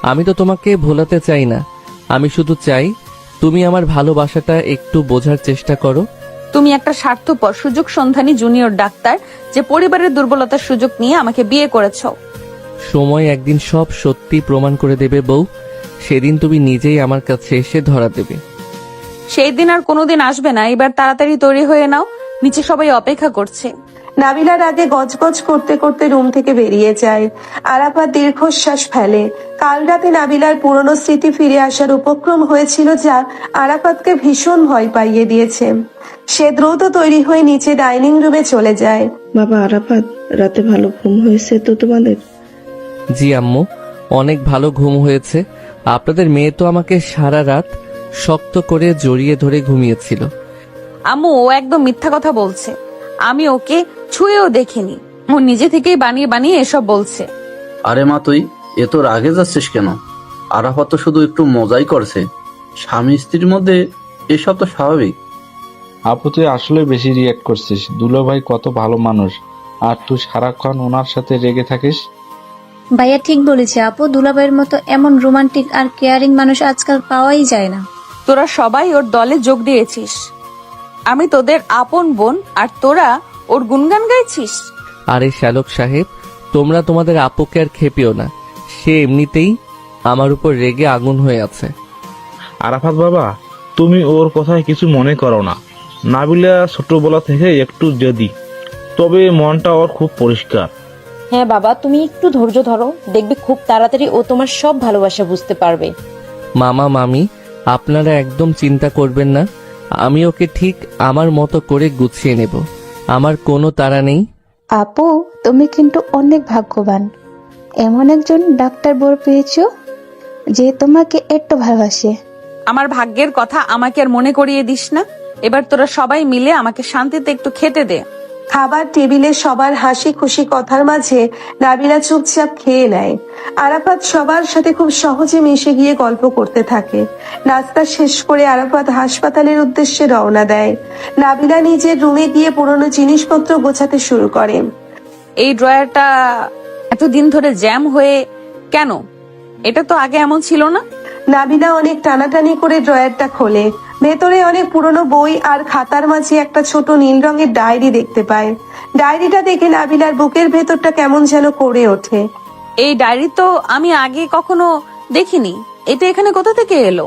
আমি তো তোমাকে ভোলাতে চাই না, আমি শুধু চাই তুমি আমার ভালোবাসাটা একটু বোঝার চেষ্টা করো। তুমি একটা স্বার্থপর সুযোগ সন্ধানী জুনিয়র ডাক্তার, যে পরিবারের দুর্বলতার সুযোগ নিয়ে আমাকে বিয়ে করেছো। সময় একদিন সব সত্যি প্রমাণ করে দেবে বউ, সেদিন তুমি নিজেই আমার কাছে এসে ধরা দেবে। সেই দিন আর কোনোদিন আসবে না, এবার তাড়াতাড়ি তৈরি হয়ে নাও, নিচে সবাই অপেক্ষা করছে। নাবিলার আগে গজগজ করতে করতে রুম থেকে বেরিয়ে যায়। আরাফাত দীর্ঘশ্বাস ফেলে। কাল রাতে নাবিলার পুরনো স্মৃতি ফিরে আসার উপক্রম হয়েছিল, যা আরাফাতকে ভীষণ ভয় পাইয়ে দিয়েছে। সে দ্রুত তৈরি হয়ে নিচে ডাইনিং রুমে চলে যায়। বাবা আরাফাত, রাতে ভালো ঘুম হয়েছে তো তোমাদের? জি আম্মু, অনেক ভালো ঘুম হয়েছে। আপনাদের মেয়ে তো আমাকে সারা রাত শক্ত করে জড়িয়ে ধরে ঘুমিয়েছিল। আম্মু, ও একদম মিথ্যা কথা বলছে। আমি ওকে ছুঁয়েও দেখিনি, ও নিজে থেকেই বানিয়ে বানিয়ে এসব বলছে। আরে মা, তুই এত রাগে যাচ্ছিস কেন? আরাফাত তো শুধু একটু মজাই করছে, স্বামী স্ত্রীর মধ্যে এসব তো স্বাভাবিক। আপু, তুই আসলে বেশি রিয়াক্ট করছিস। দুলা ভাই কত ভালো মানুষ, আর তুই সারাক্ষণ ওনার সাথে রেগে থাকিস। ভাইয়া ঠিক বলেছে আপু, দুলাভাইয়ের মতো এমন রোমান্টিক আর কেয়ারিং মানুষ আজকাল পাওয়াই যায় না। তোরা সবাই ওর দলে যোগ দিয়েছিস। আমি তোদের আপন বোন, আর তোরা ওর গুণগান গাইছিস। আরে শ্যালক সাহেব, তোমরা তোমাদের আপুকে আর খেপিও না, সে এমনিতেই আমার উপর রেগে আগুন হয়ে আছে। আরাফাত বাবা, তুমি ওর কথায় কিছু মনে করো না। নাবিলা ছোটবেলা থেকে একটু জেদি, তবে মনটা ওর খুব পরিষ্কার। হ্যাঁ বাবা, তুমি একটু ধৈর্য ধরো, দেখবে খুব তাড়াতাড়ি ও তোমার সব ভালোবাসা বুঝতে পারবে। মামা মামি, আপনারা একদম চিন্তা করবেন না, আমি ওকে ঠিক আমার মতো করে গুছিয়ে নেব, আমার কোনো তাড়া নেই। আপু, তুমি কিন্তু অনেক ভাগ্যবান, এমন একজন ডাক্তার বর পেয়েছো যে তোমাকে একটু ভালোবাসে। আমার ভাগ্যের কথা আমাকে আর মনে করিয়ে দিস না। এবার তোরা সবাই মিলে আমাকে শান্তিতে একটু খেতে দে। খাবার টেবিলে সবার হাসি খুশি কথার মাঝে নাবিলা চুপচাপ খেয়ে নেয়। আরাফাত সবার সাথে খুব সহজে মিশে গিয়ে গল্প করতে থাকে। নাস্তা শেষ করে আরাফাত হাসপাতালের উদ্দেশ্যে রওনা দেয়। নাবিলা নিজের রুমে গিয়ে পুরনো জিনিসপত্র গোছাতে শুরু করে। এই ড্রয়ারটা এতদিন ধরে জ্যাম হয়ে কেন? এটা তো আগে এমন ছিল না। নাবিলা অনেক টানাটানি করে ড্রয়ারটা খোলে। ভেতরে অনেক পুরনো বই আর খাতার মাঝে একটা ছোট নীল রঙের ডায়েরি দেখতে পায়। ডায়েরিটা দেখে নাবিলার বুকের ভেতরটা কেমন যেন করে ওঠে। এই ডায়েরি তো আমি আগে কখনো দেখিনি, এটা এখানে কোথা থেকে এলো?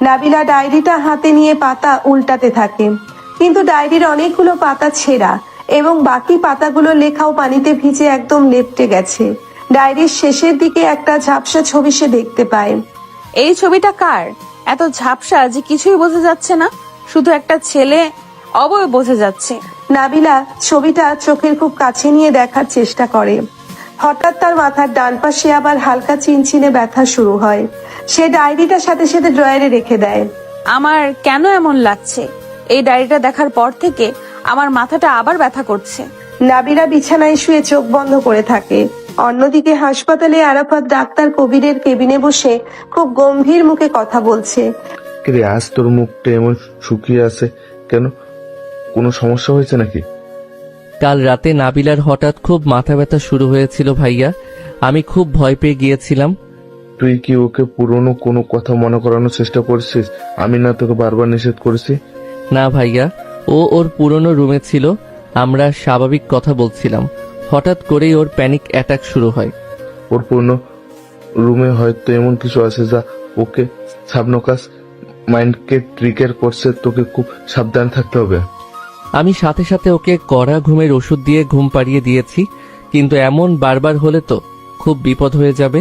নাবিলা ডায়েরিটা হাতে নিয়ে পাতা উল্টাতে থাকে, কিন্তু ডায়েরির অনেকগুলো পাতা ছেঁড়া এবং বাকি পাতাগুলো লেখাও পানিতে ভিজে একদম লেপ্টে গেছে। ডায়েরির শেষের দিকে একটা ঝাপসা ছবি সে দেখতে পায়। এই ছবিটা কার? এত ঝাপসা যে কিছুই বোঝা যাচ্ছে না, শুধু একটা ছেলে অবয়ব বোঝা যাচ্ছে। নাবিলা ছবিটা চোখের খুব কাছে নিয়ে দেখার চেষ্টা করে। হঠাৎ তার মাথার ডান পাশে আবার হালকা চিনচিনে ব্যথা শুরু হয়। সে ডায়েরিটা সাথে সাথে ড্রয়ারে রেখে দেয়। আমার কেন এমন লাগছে? এই ডায়েরিটা দেখার পর থেকে আমার মাথাটা আবার ব্যথা করছে। নাবিলা বিছানায় শুয়ে চোখ বন্ধ করে থাকে। অন্যদিকে হাসপাতালে আরাফাত ডাক্তার কবিরের কেবিনে বসে খুব গম্ভীর মুখে কথা বলছে। কিরে, আজ তোর মুখটা এমন শুকিয়ে আছে কেন? কোনো সমস্যা হয়েছে নাকি? কাল রাতে নাবিলার হঠাৎ খুব মাথা ব্যথা শুরু হয়েছিল ভাইয়া, আমি খুব ভয় পেয়ে গিয়েছিলাম। তুই কি ওকে পুরনো কোনো কথা মনে করানোর চেষ্টা করছিস? আমি না তোকে বারবার নিষেধ করেছি? না ভাইয়া, ও ওর পুরনো রুমে ছিল, আমরা স্বাভাবিক কথা বলছিলাম, হঠাৎ করেই ওর প্যানিক অ্যাটাক শুরু হয়। ওর পুরনো রুমে হয়তো এমন কিছু আছে যা ওকে সাবনকাস মাইন্ডকে ট্রিগার করছে। তোকে খুব সাবধান থাকতে হবে। আমি সাথে সাথে ওকে কড়া ঘুমের ওষুধ দিয়ে ঘুম পাড়িয়ে দিয়েছি, কিন্তু এমন বারবার হলে তো খুব বিপদ হয়ে যাবে।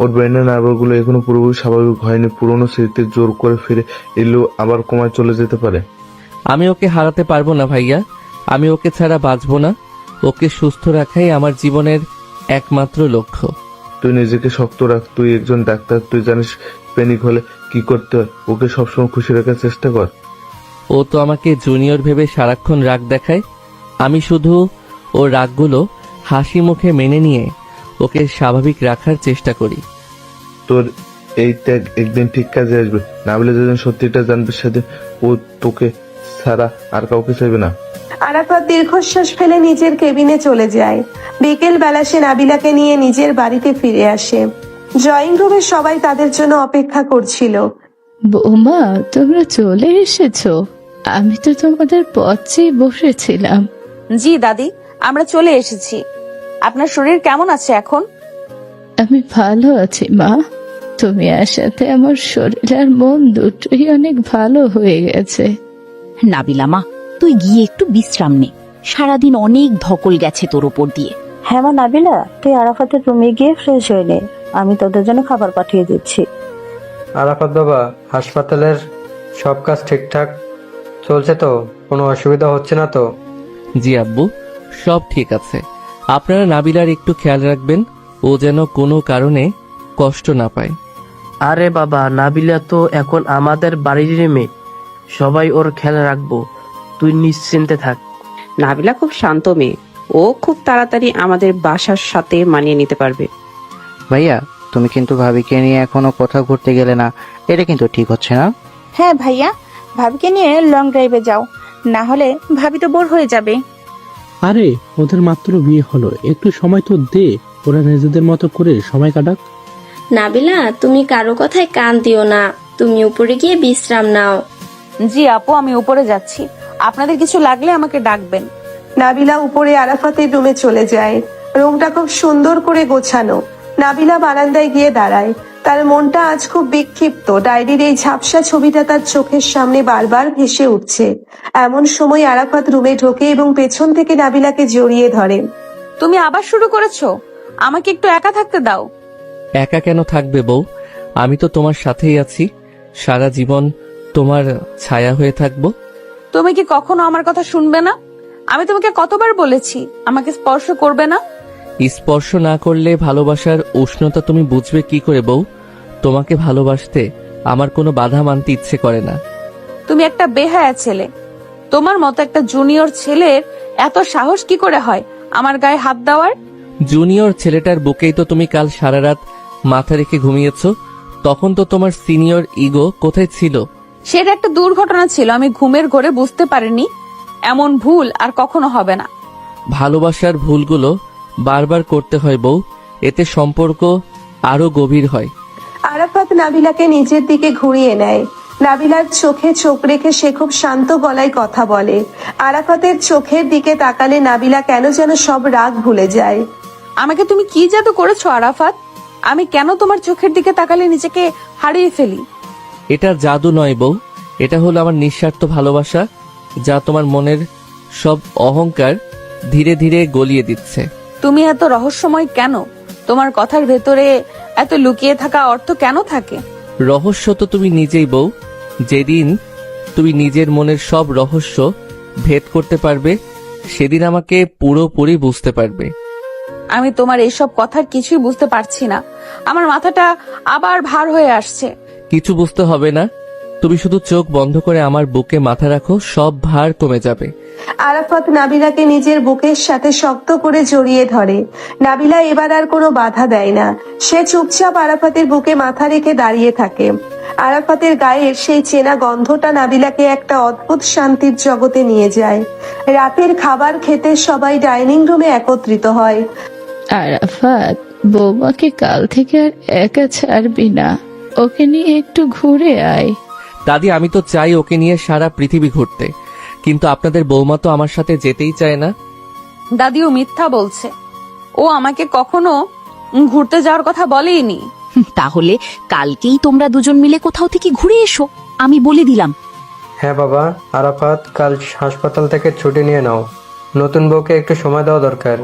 ওর ব্রেনের নার্ভগুলো এখনো পুরোপুরি স্বাভাবিক হয়নি, পুরনো স্মৃতিতে জোর করে ফিরে এলেও আবার কমায় চলে যেতে পারে। আমি ওকে হারাতে পারবো না ভাইয়া, আমি ওকে ছাড়া বাঁচবো না। ওকে সুস্থ রাখাই আমার জীবনের একমাত্র লক্ষ্য। তুই নিজেকে শক্ত রাখ, তুই একজন ডাক্তার, তুই জানিস প্যানিক হলে কি করতে হয়। ওকে সবসময় খুশি রাখার চেষ্টা কর। ও তো আমাকে জুনিয়র ভেবে সারাক্ষণ রাগ দেখায়, আমি শুধু ওর রাগগুলো হাসি মুখে মেনে নিয়ে ওকে স্বাভাবিক রাখার চেষ্টা করি। তোর এই ত্যাগ একদিন ঠিক কাজে আসবে। নাবিলা যেদিন সত্যিটা জানবে সেদিন ও তোকে ছাড়া আর কাউকে চাইবে না। আরাফাত দীর্ঘশ্বাস ফেলে নিজের কেবিনে চলে যায়। বিকেল বেলা সে নাবিলাকে নিয়ে নিজের বাড়িতে ফিরে আসে। ড্রয়িং রুমে সবাই তাদের জন্য অপেক্ষা করছিল। বৌমা, তোমরা চলে এসেছো? আমি তো তোমাদের পথ চেয়ে বসেছিলাম। জি দাদি, আমরা চলে এসেছি। আপনার শরীর কেমন আছে এখন? আমি ভালো আছি মা, তুমি আসাতে আমার শরীর আর মন দুটোই অনেক ভালো হয়ে গেছে। নাবিলা মা, তুই গিয়ে একটু বিশ্রাম নে, সারাদিন অনেক ধকল গেছে তোর ওপর দিয়ে। হ্যাঁ মা নাবিলা, তুই আরাফাতের রুমে গিয়ে ফ্রেশ হয়ে নে, আমি তোদের জন্য খাবার পাঠিয়ে দিচ্ছি। আরাফাত বাবা, হাসপাতালের সব কাজ ঠিকঠাক চলছে তো? কোনো অসুবিধা হচ্ছে না তো? জি আব্বু, সব ঠিক আছে। আপনারা নাবিলার একটু খেয়াল রাখবেন, ও যেন কোনো কারণে কষ্ট না পায়। আরে বাবা, নাবিলা তো এখন আমাদের বাড়ির মেয়ে, সবাই ওর খেয়াল রাখবো, তুই নিশ্চিন্তে থাক। নাবিলা খুব শান্ত মেয়ে, ও খুব তাড়াতাড়ি আমাদের বাসার সাথে মানিয়ে নিতে পারবে। ভাইয়া, তুমি কিন্তু ভাবিকে নিয়ে এখনো কোথাও ঘুরতে গেলে না, এটা কিন্তু ঠিক হচ্ছে না। হ্যাঁ ভাইয়া, ভাবিকে নিয়ে লং ড্রাইভে যাও, না হলে ভাবি তো বোর হয়ে যাবে। আরে ওদের মাত্র বিয়ে হলো, একটু সময় তো দে, ওরা নিজেদের মতো করে সময় কাটাক। নাবিলা, তুমি কারো কথায় কান দিও না, তুমি উপরে গিয়ে বিশ্রাম নাও। জি আপু, আমি উপরে যাচ্ছি, আপনাদের কিছু লাগলে আমাকে ডাকবেন। নাবিলা উপরে আরাফাতের রুমে চলে যায়। রুমটা খুব সুন্দর করে গোছানো। নাবিলা বারান্দায় গিয়ে দাঁড়ায়। তার মনটা আজ খুব বিক্ষিপ্ত। ডায়েরির এই ঝাপসা ছবিটা তার চোখের সামনে বারবার ভেসে উঠছে। এমন সময় আরাফাত রুমে ঢোকে এবং পেছন থেকে নাবিলাকে জড়িয়ে ধরে। তুমি আবার শুরু করেছো? আমাকে একটু একা থাকতে দাও। একা কেন থাকবে বউ? আমি তো তোমার সাথেই আছি, সারা জীবন তোমার ছায়া হয়ে থাকবো। তুমি কি কখনো আমার কথা শুনবে না? আমি তোমাকে কতবার বলেছি আমাকে স্পর্শ করবে না? স্পর্শ না করলে ভালোবাসার উষ্ণতা তুমি বুঝবে কি করে বউ? তোমাকে ভালোবাসতে আমার কোনো বাধা মানতে ইচ্ছে করে না। তুমি একটা বেহায়া ছেলে। তোমার মতো একটা জুনিয়র ছেলের এত সাহস কি করে হয় আমার গায়ে হাত দেওয়ার? জুনিয়র ছেলেটার বুকেই তো তুমি কাল সারা রাত মাথা রেখে ঘুমিয়েছো, তখন তো তোমার সিনিয়র ইগো কোথায় ছিল? সেটা একটা দুর্ঘটনা ছিল, আমি ঘুমের ঘোরে বুঝতে পারিনি। এমন ভুল আর কখনো হবে না। ভালোবাসার ভুলগুলো বারবার করতে হয় বউ, এতে সম্পর্ক আরো গভীর হয়। আরাফাত নাবিলাকে নিজের দিকে ঘুরিয়ে নেয়। নাবিলার চোখে চোখ রেখে সে খুব শান্ত গলায় কথা বলে। আরাফাতের চোখের দিকে তাকালে নাবিলা কেন যেন সব রাগ ভুলে যায়। আমাকে তুমি কি জাদু করেছো আরাফাত? আমি কেন তোমার চোখের দিকে তাকালে নিজেকে হারিয়ে ফেলি? এটা জাদু নয় বউ, এটা হলো আমার নিঃস্বার্থ ভালোবাসা, যা তোমার মনের সব অহংকার ধীরে ধীরে গলিয়ে দিচ্ছে। তুমি এত রহস্যময় কেন? তোমার কথার ভেতরে এত লুকিয়ে থাকা অর্থ কেন থাকে? রহস্য তো তুমি নিজেই বউ। যেদিন তুমি নিজের মনের সব রহস্য ভেদ করতে পারবে, সেদিন আমাকে পুরোপুরি বুঝতে পারবে। আমি তোমার এইসব কথার কিছুই বুঝতে পারছি না। আমার মাথাটা আবার ভার হয়ে আসছে। কিছু বুঝতে হবে না, তুমি শুধু চোখ বন্ধ করে আমার বুকে মাথা রাখো, সব ভার কমে যাবে। আরাফাত নাবিলাকে নিজের বুকের সাথে শক্ত করে জড়িয়ে ধরে। নাবিলা এবার আর কোনো বাধা দেয় না, সে চুপচাপ আরাফাতের বুকে মাথা রেখে দাঁড়িয়ে থাকে। আরাফাতের গায়ের সেই চেনা গন্ধটা নাবিলাকে একটা অদ্ভুত শান্তির জগতে নিয়ে যায়। রাতের খাবার খেতে সবাই ডাইনিং রুমে একত্রিত হয়। আরাফাত, বৌমাকে কাল থেকে আর একা ছাড়বি না, ওকে নিয়ে একটু ঘুরে আয়। দাদি, আমি তো চাই ওকে নিয়ে সারা পৃথিবী ঘুরতে, কিন্তু আপনাদের বৌমা তো আমার সাথে যেতেই চায় না। দাদিও মিথ্যা বলছে, ও আমাকে কখনো ঘুরতে যাওয়ার কথা বলেইনি। তাহলে কালকেই তোমরা দুজন মিলে কোথাও থেকে ঘুরে এসো, আমি বলে দিলাম। হ্যাঁ বাবা, আরাফাত কাল হাসপাতাল থেকে ছুটি নিয়ে নাও, নতুন বউকে একটু সময় দেওয়া দরকার।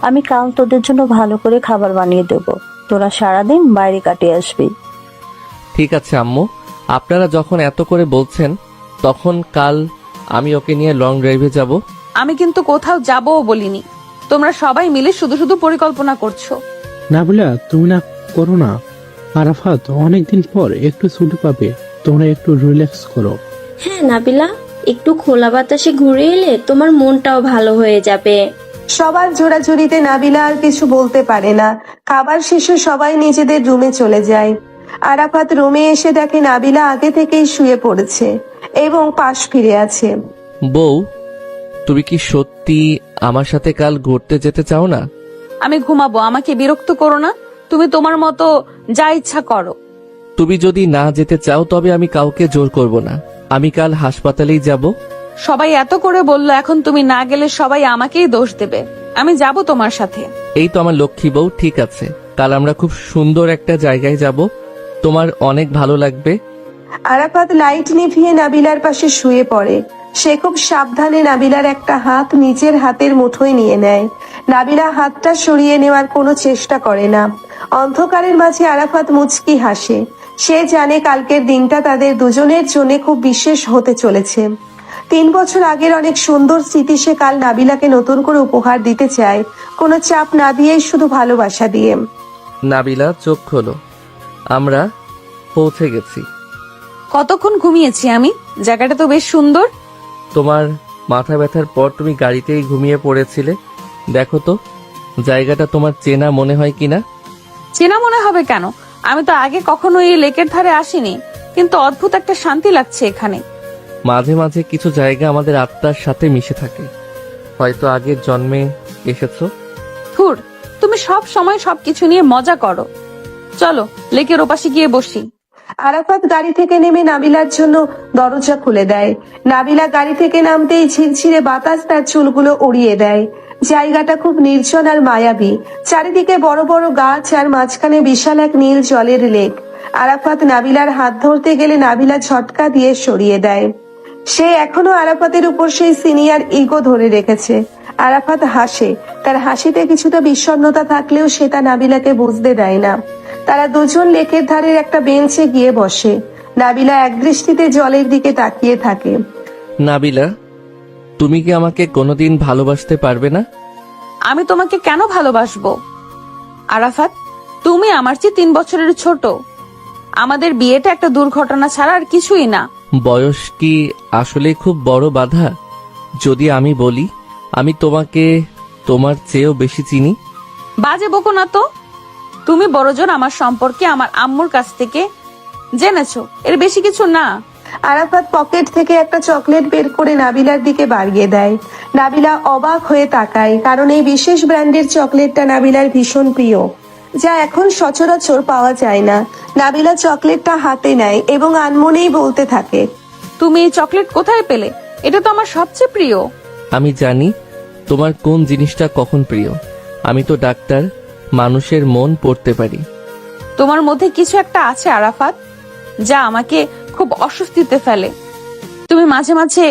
আমি কাল তোদের জন্য ভালো করে খাবার বানিয়ে দেব, তোরা সারাদিন বাইরে কাটিয়ে আসবি। ঠিক আছে আম্মু, আপনারা যখন এত করে বলছেন, তখন কাল আমি ওকে নিয়ে লং ড্রাইভে যাব। আমি কিন্তু কোথাও যাবও বলিনি, তোমরা সবাই মিলে শুধু শুধু পরিকল্পনা করছো। নাবিলা, তুমি না করো না। আরাফাত অনেকদিন পর একটু ছুটি পাবে, তোমরা একটু রিল্যাক্স করো। হ্যাঁ নাবিলা, একটু খোলা বাতাসে ঘুরে এলে তোমার মনটাও ভালো হয়ে যাবে। সবার জোড়াজুড়িতে নাবিলা আর কিছু বলতে পারে না। খাবার শেষে সবাই নিজেদের রুমে চলে যায়। আরাফাত রুমে এসে দেখে নাবিলা আগে থেকেই শুয়ে পড়েছে এবং পাশ ফিরে আছে। বউ, তুমি কি সত্যি আমার সাথে কাল ঘুরতে যেতে চাও না? আমি ঘুমাবো, আমাকে বিরক্ত করো না। তুমি তোমার মতো যা ইচ্ছা করো। তুমি যদি না যেতে চাও তবে আমি কাউকে জোর করব না, আমি কাল হাসপাতালেই যাব। সবাই এত করে বললো, এখন তুমি না গেলে সবাই আমাকেই দোষ দেবে। আমি যাব তোমার সাথে। এই তো আমার লক্ষ্মী বউ, ঠিক আছে, কাল আমরা খুব সুন্দর একটা জায়গায় যাব, তোমার অনেক ভালো লাগবে। আরাফাত লাইট নিভিয়ে নাবিলার পাশে শুয়ে পড়ে। সে খুব সাবধানে নাবিলার একটা হাত নিজের হাতের মুঠোয় নিয়ে নেয়। নাবিলা হাতটা সরিয়ে নেওয়ার কোনো চেষ্টা করে না। অন্ধকারের মাঝে আরাফাত মুচকি হাসে। সে জানে কালকের দিনটা তাদের দুজনের জন্য খুব বিশেষ হতে চলেছে। 3 বছর আগের অনেক সুন্দর স্মৃতি সে কাল নাবিলাকে নতুন করে উপহার দিতে চায়, কোনো চাপ না দিয়েই শুধু ভালোবাসা দিয়ে। নাবিলা, চোখ খোলো, আমরা পৌঁছে গেছি। কতক্ষণ ঘুমিয়েছি আমি? জায়গাটা তো বেশ সুন্দর। তোমার মাথা ব্যথার পর তুমি গাড়িতেই ঘুমিয়ে পড়েছিলে, দেখো তো জায়গাটা তোমার চেনা মনে হয় কিনা। চেনা মনে হবে কেন? আমি তো আগে কখনো এই লেকের ধারে আসিনি, কিন্তু অদ্ভুত একটা শান্তি লাগছে এখানে। মাঝে মাঝে কিছু জায়গা আমাদের আত্মার সাথে মিশে থাকে, হয়তো আগের জন্মে এসেছো। থুর, তুমি সব সময় সবকিছু নিয়ে মজা করো। চলো লেকের ওপাশে গিয়ে বসি। আরাফাত গাড়ি থেকে নেমে নাবিলার জন্য দরজা খুলে দেয়। নাবিলা গাড়ি থেকে নামতেই ঝিরঝিরে বাতাস তার চুলগুলো উড়িয়ে দেয়। জায়গাটা খুব নির্জন আর মায়াবী, চারিদিকে বড় বড় গাছ আর মাঝখানে বিশাল এক নীল জলের লেক। আরাফাত নাবিলার হাত ধরতে গেলে নাবিলা ঝটকা দিয়ে সরিয়ে দেয়। সে এখনো আরাফাতের উপর সেই সিনিয়র ইগো ধরে রেখেছে। আরাফাত হাসে, তার হাসিতে কিছুটা বিষণ্ণতা থাকলেও সে তা নাবিলাকে বুঝতে দেয় না। তারা দুজন লেকের ধারের একটা বেঞ্চে গিয়ে বসে। নাবিলা একদৃষ্টিতে জলের দিকে তাকিয়ে থাকে। নাবিলা, তুমি কি আমাকে কোনোদিন ভালোবাসতে পারবে না? আমি তোমাকে কেন ভালোবাসবো আরাফাত? তুমি আমার চেয়ে 3 বছরের ছোট। আমাদের বিয়েটা একটা দুর্ঘটনা ছাড়া আর কিছুই না। বয়স কি আসলে খুব বড় বাধা? যদি আমি বলি আমি তোমাকে তোমার চেয়েও বেশি চিনি। বাজে বকো না তো। তুমি বড়জোর আমার সম্পর্কে আমার আম্মুর কাছ থেকে জেনেছো, এর বেশি কিছু না। আরাফাত পকেট থেকে একটা চকলেট বের করে নাবিলার দিকে বাড়িয়ে দেয়। নাবিলা অবাক হয়ে তাকায়, কারণ এই বিশেষ ব্র্যান্ডের চকলেটটা নাবিলার ভীষণ প্রিয়, যা এখন সচরাচর পাওয়া যায় না। নাবিলা চকলেটটা হাতে নেয় এবং আনমনেই বলতে থাকে, তুমি এই চকলেট কোথায় পেলে? এটা তো আমার সবচেয়ে প্রিয়। আমি জানি তোমার কোন জিনিসটা কখন প্রিয়। আমি তো ডাক্তার, মানুষের মন পড়তে পারি। তোমার মধ্যে কিছু একটা আছে আরাফাত, যা আমাকে খুব অস্বস্তিতে ফেলে। তুমি মাঝে মাঝে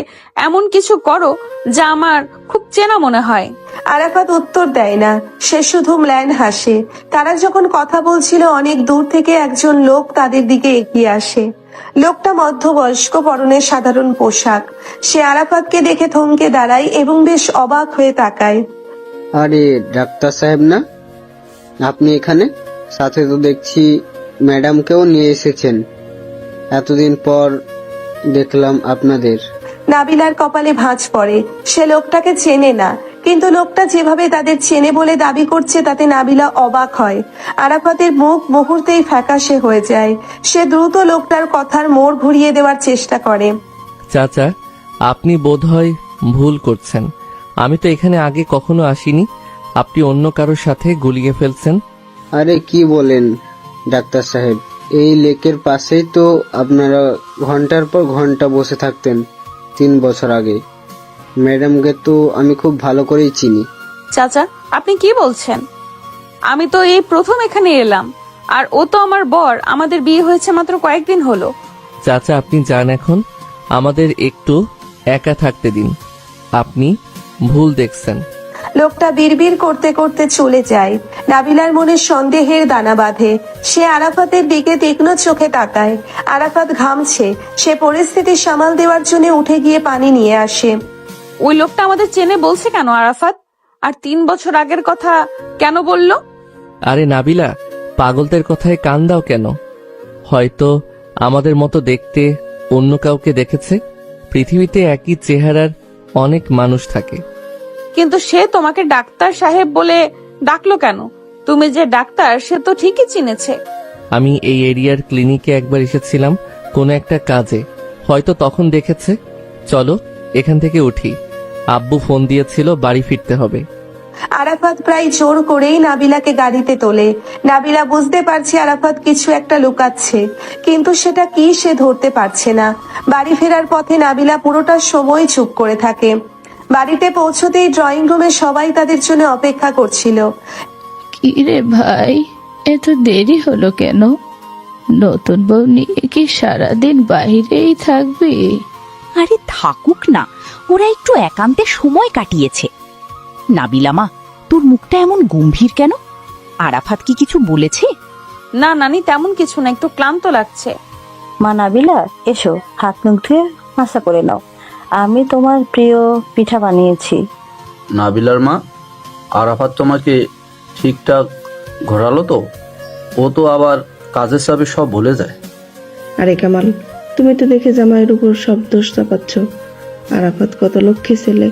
এমন কিছু করো যা আমার খুব চেনা মনে হয়। আরাফাত উত্তর দেয় না, সে শুধু ম্লান হাসে। তারা যখন কথা বলছিল অনেক দূর থেকে একজন লোক তাদের দিকে এগিয়ে আসে। লোকটা মধ্যবয়স্ক, পরনে সাধারণ পোশাক। সে আরাফাতকে দেখে থমকে দাঁড়ায় এবং বেশ অবাক হয়ে তাকায়। আরে ডাক্তার সাহেব না আপনি এখানে? সাথে তো দেখছি ম্যাডামকেও নিয়ে এসেছেন। এতদিন পর দেখলাম আপনাদের। নাবিলার কপালে ভাঁজ পড়ে। সে লোকটাকে চেনে না, কিন্তু লোকটা যেভাবে তাদের চেনে বলে দাবি করছে তাতে নাবিলা অবাক হয়। আরাফাতের মুখ মুহূর্তেই ফ্যাকাশে হয়ে যায়। সে দ্রুত লোকটার কথার মোড় ঘুরিয়ে দেওয়ার চেষ্টা করে। চাচা, আপনি বোধহয় ভুল করছেন। আমি তো এখানে আগে কখনো আসিনি। আপনি অন্য কারোর সাথে গুলিয়ে ফেলছেন। আরে কি বলেন ডাক্তার সাহেব, এই লেকের পাশেই তো আপনারা ঘন্টার পর ঘন্টা বসে থাকতেন 3 বছর আগে। ম্যাডামকে তো আমি খুব ভালো করেই চিনি। চাচা, আপনি কি বলছেন? আমি তো এই প্রথম এখানে এলাম, আর ও তো আমার বর। আমাদের বিয়ে হয়েছে মাত্র কয়েকদিন হলো। চাচা, আপনি যান এখন। আমাদের একটু একা থাকতে দিন। আপনি ভুল দেখছেন। লোকটা বিড়বিড় করতে করতে চলে যায়। নাবিলার মনে সন্দেহের দানা বাঁধে। সে আরাফাতের দিকে তীক্ষ্ণ চোখে তাকায়। আরাফাত ঘামছে। সে পরিস্থিতি সামাল দেওয়ার জন্য উঠে গিয়ে পানি নিয়ে আসে। ওই লোকটা আমাদের চেনে বলছে কেন আরাফাত? আর 3 বছর আগের কথা কেন বললো? আরে নাবিলা, পাগলদের কথায় কান দাও কেন? হয়তো আমাদের মতো দেখতে অন্য কাউকে দেখেছে। পৃথিবীতে একই চেহারার অনেক মানুষ থাকে। কিন্তু সে তোমাকে ডাক্তার সাহেব বলে ডাকলো কেন? তুমি যে ডাক্তার সে তো ঠিকই চিনেছে। আমি এই এরিয়ার ক্লিনিকে একবার এসেছিলাম কোনো একটা কাজে, হয়তো তখন দেখেছে। চলো এখান থেকে উঠি, আব্বু ফোন দিয়েছিল, বাড়ি ফিরতে হবে। আরাফাত প্রায় জোর করেই নাবিলাকে গাড়িতে তোলে। নাবিলা বুঝতে পারছে আরাফাত কিছু একটা লুকাচ্ছে, কিন্তু সেটা কি সে ধরতে পারছে না। বাড়ি ফেরার পথে নাবিলা পুরোটা সময় চুপ করে থাকে। বাড়িতে পৌঁছতেই ড্রয়িং রুমে সবাই তাদের জন্য অপেক্ষা করছিল। কি রে ভাই, এত দেরি হলো কেন? নতুন বউ নিয়ে কি সারাদিন বাইরেই থাকবি? আরে থাকুক না, ওরা একটু একান্তে সময় কাটিয়েছে। নাবিলা মা, তোর মুখটা এমন গম্ভীর কেন? আরাফাত কি কিছু বলেছে? না নানি, তেমন কিছু না, একটু ক্লান্ত লাগছে। মা নাবিলা, এসো, হাত মুখ ধুয়ে নাস্তা করে নাও। আমি তোমার প্রিয় পিঠা বানিয়েছি। নাবিলার মা, আরাফাত তোমাকে ঠিকঠাক ঘোরালো তো? ও তো আবার কাজের চাপে সব ভুলে যায়। আরে কামাল, তুমি তো দেখে জামাইয়ের উপর সব দোষ চাপাচ্ছ। আরাফাত কত লক্ষ্মী ছেলে।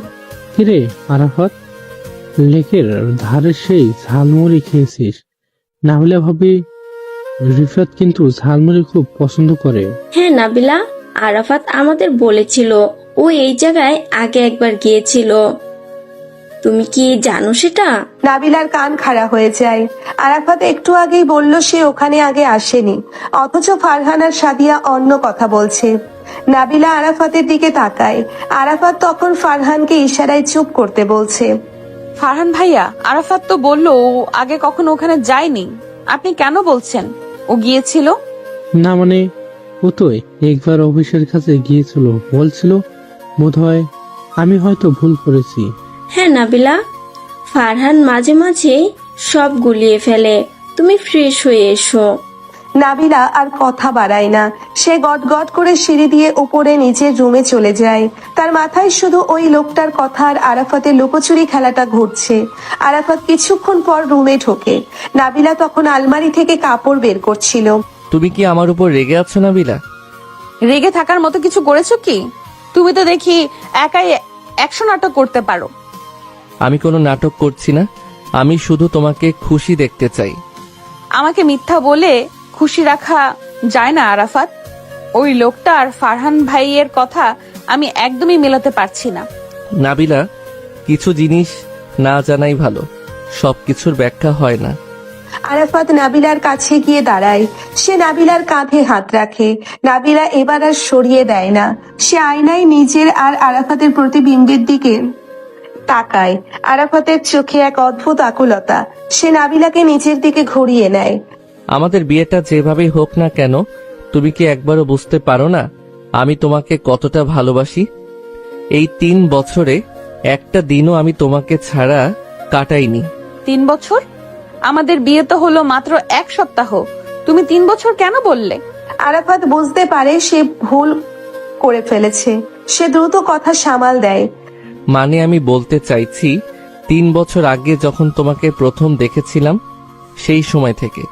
কিরে আরাফাত, লেকের ধারে সেই ঝালমুড়ি খেয়েছিস? নাবিলা ভাবি রিফাত কিন্তু ঝালমুড়ি খুব পছন্দ করে। হ্যাঁ নাবিলা, আরাফাত আমাদের বলেছিল ও এই জায়গায় আগে একবার গিয়েছিল। তুমি কি জানো সেটা? নাবিলার কান খাড়া হয়ে যায়। আরাফাত একটু আগেই বলল সে ওখানে আগে আসেনি, অথচ ফারহান আর সাদিয়া অন্য কথা বলছে। নাবিলা আরাফাতের দিকে তাকায়। আরাফাত তখন ফারহানকে ইশারায় চুপ করতে বলছে। ফারহান ভাইয়া, আরাফাত তো বললো ও আগে কখনো ওখানে যায়নি। আপনি কেন বলছেন ও গিয়েছিল? না মানে, ও তো একবার অফিসের কাছে গিয়েছিল বলছিল। বোধহয় আমি হয়তো ভুল করেছি। হ্যাঁ নাবিলা, ফারহান মাঝে মাঝে সব গুলিয়ে ফেলে। তুমি ফ্রেশ হয়ে এসো। নাবিলা আর কথা বাড়ায় না। সে গটগট করে সিঁড়ি দিয়ে উপরে নিজের রুমে চলে যায়। তার মাথায় শুধু ওই লোকটার কথা আর আরাফাতের লুকোচুরি খেলাটা ঘুরছে। আরাফাত কিছুক্ষণ পর রুমে ঢোকে। নাবিলা তখন আলমারি থেকে কাপড় বের করছিল। তুমি কি আমার উপর রেগে আছো নাবিলা? রেগে থাকার মতো কিছু করেছো কি? তুমি তো দেখি একাই 100 নাটক করতে পারো। আমি কোনো নাটক করছি না, আমি শুধু তোমাকে খুশি দেখতে চাই। আমাকে মিথ্যা বলে খুশি রাখা যায় না আরাফাত। ওই লোকটা আর ফারহান ভাইয়ের কথা আমি একদমই মেলাতে পারছি না। নাবিলা, কিছু জিনিস না জানাই ভালো, সবকিছুর ব্যাখ্যা হয় না। আরাফাত নাবিলার কাছে গিয়ে দাঁড়ায়। সে নাবিলার কাঁধে হাত রাখে। নাবিলা এবার আর সরিয়ে দেয় না। সে আয়নায় নিজের আর আরাফাতের প্রতিবিম্বের দিকে তাকায়। আরাফাতের চোখে এক অদ্ভুত আকুলতা। সে নাবিলাকে নিজের দিকে ঘুরিয়ে নেয়। আমাদের বিয়েটা যেভাবেই হোক না কেন, তুমি কি একবারও বুঝতে পারো না আমি তোমাকে কতটা ভালোবাসি? এই 3 বছরে একটা দিনও আমি তোমাকে ছাড়া কাটাইনি। 3 বছর? আমাদের বিয়ে তো হলো মাত্র 1 সপ্তাহ। তুমি 3 বছর কেন বললে? আরাফাত বুঝতে পারে সে ভুল করে ফেলেছে। সে দ্রুত কথা সামাল দেয়। মানে আমি বলতে চাইছি 3 বছর আগে যখন তোমাকে প্রথম দেখেছিলাম, সেই সময় থেকে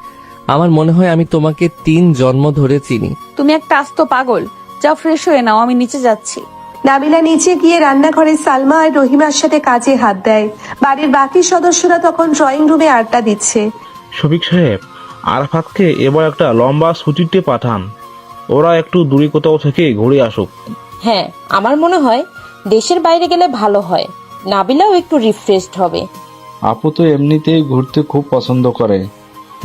আমার মনে হয় আমি তোমাকে 3 জন্ম ধরে চিনি। তুমি একটা আস্ত পাগল। যাও ফ্রেশ হয়ে নাও, আমি নিচে যাচ্ছি। নাবিলা নিচে গিয়ে রান্নাঘরে সালমা আর রহিমার সাথে কাজে হাত দেয়। বাড়ির বাকি সদস্যরা তখন ড্রয়িং রুমে আড্ডা দিচ্ছে। শফিক সাহেব, আরাফাতকে এবার একটা লম্বা ছুটিতে পাঠান। ওরা একটু দূরে কোথাও থেকে ঘুরে আসুক। হ্যাঁ, আমার মনে হয় দেশের বাইরে গেলে ভালো হয়, নাবিলাও একটু রিফ্রেশড হবে। আপু তো এমনিতেই ঘুরতে খুব পছন্দ করে,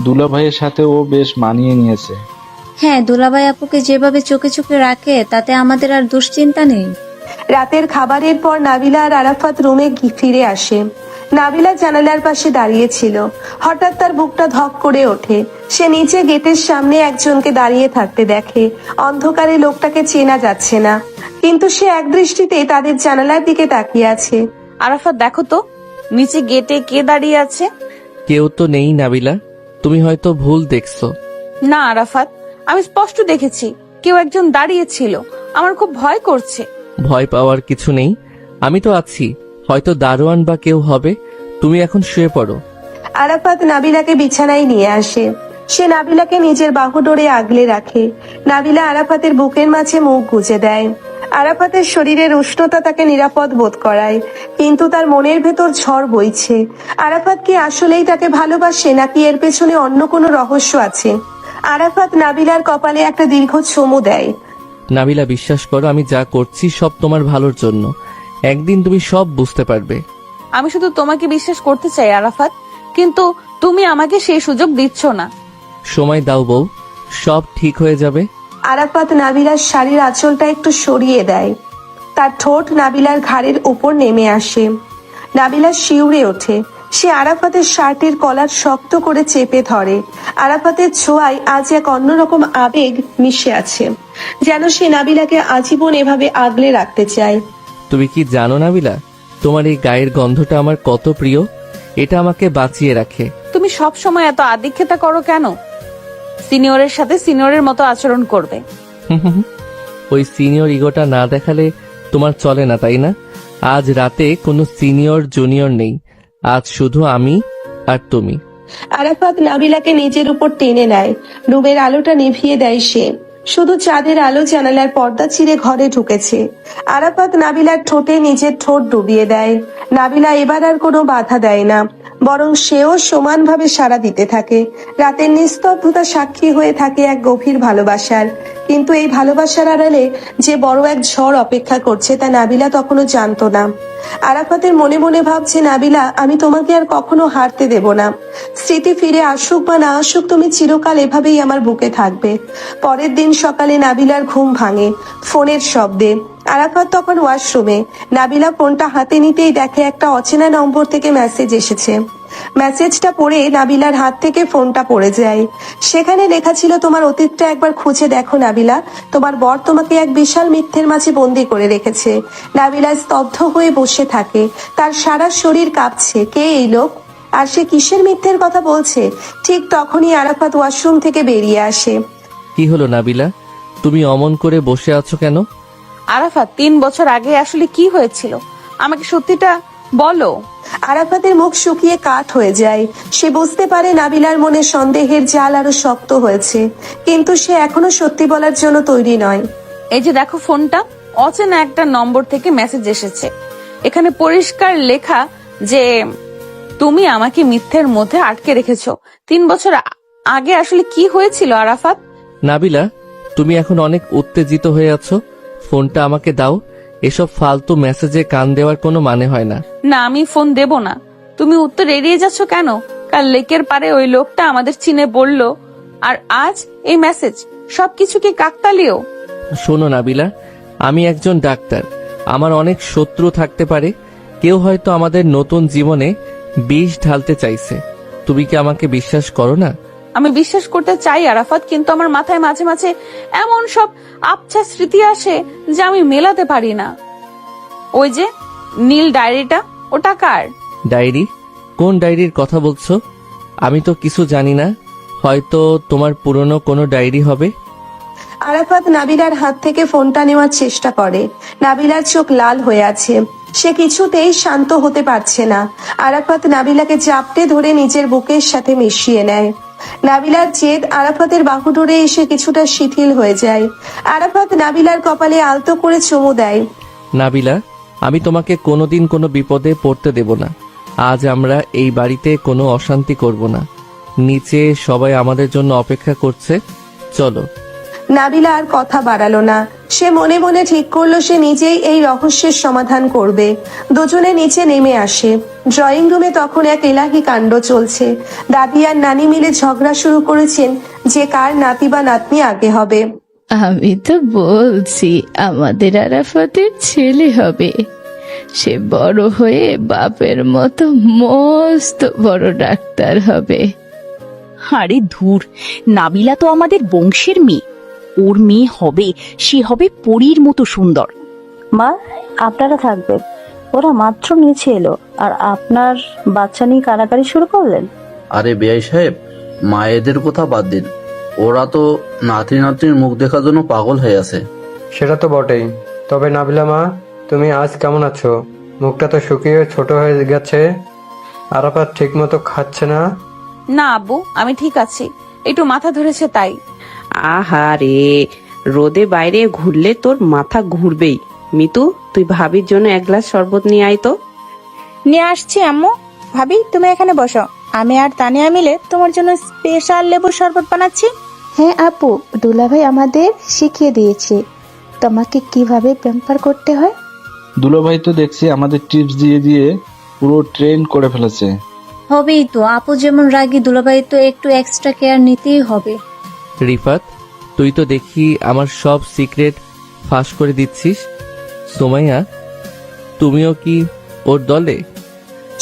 দুলা ভাইয়ের সাথে ও বেশ মানিয়ে নিয়েছে। হ্যাঁ, দুলাভাই আপুকে যেভাবে চোখে চোখে রাখে তাতে আমাদের আর দুশ্চিন্তা নেই। রাতের খাবারের পর নাবিলা আর আরাফাত রুমে ফিরে আসে। নাবিলা জানালার পাশে দাঁড়িয়ে ছিল। হঠাৎ তার বুকটা ধক করে ওঠে। সে নিচে গেটের সামনে একজনকে দাঁড়িয়ে থাকতে দেখে। অন্ধকারে লোকটাকে চেনা যাচ্ছে না, কিন্তু সে একদৃষ্টিতে তাদের জানালার দিকে তাকিয়ে আছে। আরাফাত, দেখো তো নিচে গেটে কে দাঁড়িয়ে আছে। কেউ তো নেই নাবিলা, তুমি হয়তো ভুল দেখছো। না আরাফাত, আমি স্পষ্ট দেখেছি কেউ একজন দাঁড়িয়ে ছিল। আমার খুব ভয় করছে। ভয় পাওয়ার কিছু নেই, আমি তো আছি। হয়তো দারোয়ান বা কেউ হবে। তুমি এখন শুয়ে পড়ো। আরাফাত নাবিলাকে বিছানায় নিয়ে আসে। সে নাবিলাকে নিজের বাহুডোরে আগলে রাখে। নাবিলা আরাফাতের বুকের মাঝে মুখ গুজে দেয়। আরাফাতের শরীরের উষ্ণতা তাকে নিরাপদ বোধ করায়, কিন্তু তার মনের ভেতর ঝড় বইছে। আরাফাত কি আসলেই তাকে ভালোবাসে, নাকি এর পেছনে অন্য কোনো রহস্য আছে? আরাফাত নাবিলার কপালে একটা দীর্ঘ চুমু দেয়। নাবিলা, বিশ্বাস করো, আমি যা করছি সব তোমার ভালোর জন্য। একদিন তুমি সব বুঝতে পারবে। আমি শুধু তোমাকে বিশ্বাস করতে চাই আরাফাত, কিন্তু তুমি আমাকে সেই সুযোগ দিচ্ছ না। সময় দাও বউ, সব ঠিক হয়ে যাবে। আরাফাত নাবিলার শাড়ির আঁচলটা একটু সরিয়ে দেয়। তার ঠোঁট নাবিলার ঘাড়ের উপর নেমে আসে। নাবিলা শিউরে ওঠে। সে আরাফাতের শার্টের কলার শক্ত করে চেপে ধরে। আরাফাতের ছোঁয়ায় আজ এক অন্যরকম আবেগ মিশে আছে, যেন সে নাবিলাকে আজীবন এভাবে আগলে রাখতে চায়। তুমি কি জানো নাবিলা, তোমার এই গায়ের গন্ধটা আমার কত প্রিয়। এটা আমাকে বাঁচিয়ে রাখে। তুমি সব সময় এত আদিক্ষেতা করো কেন? সিনিয়রের সাথে সিনিয়রের মতো আচরণ করবে। ওই সিনিয়র ইগোটা না দেখালে তোমার চলে না, তাই না? আজ রাতে কোনো সিনিয়র জুনিয়র নেই, আজ শুধু আমি আর তুমি। আরাফাত নাবিলাকে নিজের উপর টেনে নেয়। রুমের আলোটা নিভিয়ে দেয় সে। শুধু চাঁদের আলো জানালার পর্দা চিরে ঘরে ঢুকেছে। আরাফাত নাবিলার ঠোঁটে নিজের ঠোঁট ডুবিয়ে দেয়। নাবিলা এবার আর কোনো বাধা দেয় না, বরং সেও সমানভাবে সাড়া দিতে থাকে। রাতের নিস্তব্ধতা সাক্ষী হয়ে থাকে এক গভীর ভালোবাসার। কিন্তু এই ভালোবাসার আড়ালে যে বড় এক ঝড় অপেক্ষা করছে তা নাবিলা তখনো জানতো না। আরাফাতের মনে মনে ভাবছে, নাবিলা, আমি তোমাকে আর কখনো হারতে দেব না। স্মৃতি ফিরে আসুক বা না আসুক, তুমি চিরকাল এভাবেই আমার বুকে থাকবে। পরের দিন সকালে নাবিলার ঘুম ভাঙে ফোনের শব্দে। আরাফাত তখন ওয়াশরুমে। নাবিলা ফোনটা হাতে নিতেই দেখে একটা অচেনা নম্বর থেকে মেসেজ এসেছে। মেসেজটা পড়ে নাবিলার হাত থেকে ফোনটা পড়ে যায়। সেখানে লেখা ছিল, তোমার অতীতটা একবার খুঁজে দেখো নাবিলা, তোমার বর তোমাকে এক বিশাল মিথ্যের মাঝে বন্দি করে রেখেছে। নাবিলা স্তব্ধ হয়ে বসে থাকে। তার সারা শরীর কাঁপছে। কে এই লোক, আর সে কিসের মিথ্যের কথা বলছে? ঠিক তখনই আরাফাত ওয়াশরুম থেকে বেরিয়ে আসে। কি হলো নাবিলা, তুমি অমন করে বসে আছো কেন? আরাফাত, 3 বছর আগে আসলে কি হয়েছিল? আমাকে সত্যিটা বলো। আরাফাতের মুখ শুকিয়ে কাঠ হয়ে যায়। সে বুঝতে পারে নাবিলার মনে সন্দেহের জাল আরো শক্ত হয়েছে, কিন্তু সে এখনো সত্যি বলার জন্য তৈরি নয়। এই যে দেখো ফোনটা, অচেনা একটা নম্বর থেকে মেসেজ এসেছে। এখানে পরিষ্কার লেখা যে তুমি আমাকে মিথ্যের মধ্যে আটকে রেখেছো। 3 বছর আগে আসলে কি হয়েছিল আরাফাত? নাবিলা, তুমি এখন অনেক উত্তেজিত হয়ে আছো। ফোনটা আমাকে দাও। এসব ফালতু মেসেজে কান দেওয়ার কোনো মানে হয় না। না, আমি ফোন দেব না। তুমি উত্তর এড়িয়ে যাচ্ছ কেন? কাল লেকের পারে ওই লোকটা আমাদের চিনে বলল, আর আজ এই মেসেজ। সবকিছু কি কাকতালীয়? শোনো নাবিলা, আমি একজন ডাক্তার। আমার অনেক শত্রু থাকতে পারে। কেউ হয়তো আমাদের নতুন জীবনে বিষ ঢালতে চাইছে। তুমি কি আমাকে বিশ্বাস করো না? আমি বিশ্বাস করতে চাই আরাফাত, কিন্তু আমার মাথায় মাঝে মাঝে এমন সব আবছা স্মৃতি আসে যে আমি মেলাতে পারি না। ওই যে নীল ডায়েরিটা, ওটা কার? ডায়েরি? কোন ডায়েরির কথা বলছো? আমি তো কিছু জানি না। হয়তো তোমার পুরনো কোনো ডায়েরি হবে। আরাফাত নাবিলার হাত থেকে ফোনটা নেওয়ার চেষ্টা করে। নাবিলার চোখ লাল হয়ে আছে। সে কিছুতেই শান্ত হতে পারছে না। আরাফাত নাবিলাকে চাপটে ধরে নিজের বুকের সাথে মিশিয়ে নেয়। নাবিলার জেদ আরাফাতের বাহু ধরে এসে কিছুটা শিথিল হয়ে যায়। আরাফাত নাবিলার কপালে আলতো করে চুমু দেয়। নাবিলা, আমি তোমাকে কোনোদিন কোনো বিপদে পড়তে দেব না। আজ আমরা এই বাড়িতে কোনো অশান্তি করব না। নিচে সবাই আমাদের জন্য অপেক্ষা করছে, চলো। নাবিলা আর কথা বাড়ালো না। সে মনে মনে ঠিক করলো সে নিজেই এই রহস্যের সমাধান করবে। দুজনে নিচে নেমে আসে। ড্রয়িং রুমে তখন এক এলাহি কাণ্ড চলছে। দাদি আর নানি মিলে ঝগড়া শুরু করেছেন যে কার নাতি বা নাতনি আগে হবে। আমি তো বলছি আমাদের আরাফাতের ছেলে হবে। সে বড় হয়ে বাপের মতো মস্ত বড় ডাক্তার হবে। আরে ধুর, নাবিলা তো আমাদের বংশের মেয়ে। ওর মেয়ে হবে, সে হবে পরীর মতো সুন্দর। মা, আপনারা থাকবেন। ওরা মাত্র নিচে এলো আর আপনার বাচ্চা নিয়ে কারাকারি শুরু করলেন। আরে বেআই সাহেব, মায়েদের কথা বাদ দিন। ওরা তো নাতি নাতনির মুখ দেখার জন্য পাগল হয়ে আছে। সেটা তো বটেই। তবে নাবিলা মা, তুমি আজ কেমন আছো? মুখটা তো শুকিয়ে ছোট হয়ে গেছে। আরাফাত ঠিক মতো খাচ্ছে না। না আব্বু, আমি ঠিক আছি, একটু মাথা ধরেছে তাই। আহারে, রোদে বাইরে ঘুরলে তোর মাথা ঘুরবেই। মিতু, তুই ভাবির জন্য এক গ্লাস শরবত নিয়ে আয় তো। নিয়ে আসছি আম্মু। ভাবি, তুমি এখানে বসো, আমি আর তানিয়া মিলে তোমার জন্য স্পেশাল লেবুর শরবত বানাচ্ছি। হ্যাঁ আপু, দুলাভাই আমাদের শিখিয়ে দিয়েছে তোমাকে কিভাবে প্যাম্পার করতে হয়। দুলাভাই তো দেখছি আমাদের টিপস দিয়ে দিয়ে পুরো ট্রেন করে ফেলেছে। হবেই তো, আপু যেমন রাগী, দুলাভাই তো একটু এক্সট্রা কেয়ার নিতেই হবে। রিফাত, তুই তো দেখি আমার সব সিক্রেট ফাঁস করে দিচ্ছিস। সুমাইয়া, তুমিও কি ওর দলে?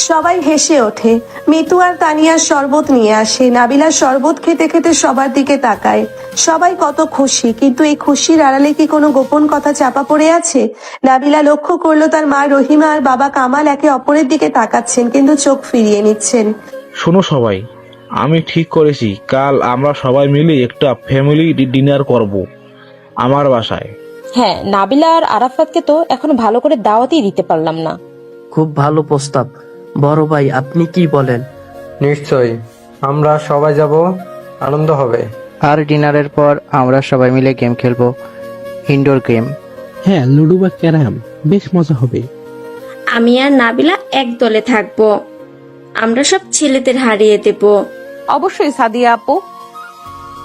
সবাই হেসে ওঠে। মিতু আর তানিয়ার শরবত নিয়ে আসে। নাবিলা শরবত খেতে খেতে সবার দিকে তাকায়। সবাই কত খুশি, কিন্তু এই খুশির আড়ালে কি কোনো গোপন কথা চাপা পড়ে আছে? নাবিলা লক্ষ্য করলো তার মা রহিমা আর বাবা কামাল একে অপরের দিকে তাকাচ্ছেন, কিন্তু চোখ ফিরিয়ে নিচ্ছেন। শোনো সবাই, আমি ঠিক করেছি কাল আমরা সবাই মিলে একটা ফ্যামিলি ডিনার করব আমার বাসায়। হ্যাঁ, নাবিলা আর আরাফাতকে তো এখন ভালো করে দাওয়াতই দিতে পারলাম না। খুব ভালো প্রস্তাব। বড় ভাই, আপনি কি বলেন? নিশ্চয়ই, আমরা সবাই যাব, আনন্দ হবে। আর ডিনারের পর আমরা সবাই মিলে গেম খেলবো, ইনডোর গেম। হ্যাঁ, লুডো বা ক্যারাম, বেশ মজা হবে। আমি আর নাবিলা এক দলে থাকবো। আমরা সব ছেলেদের হারিয়ে দেব। অবশ্যই সাদিয়া আপু,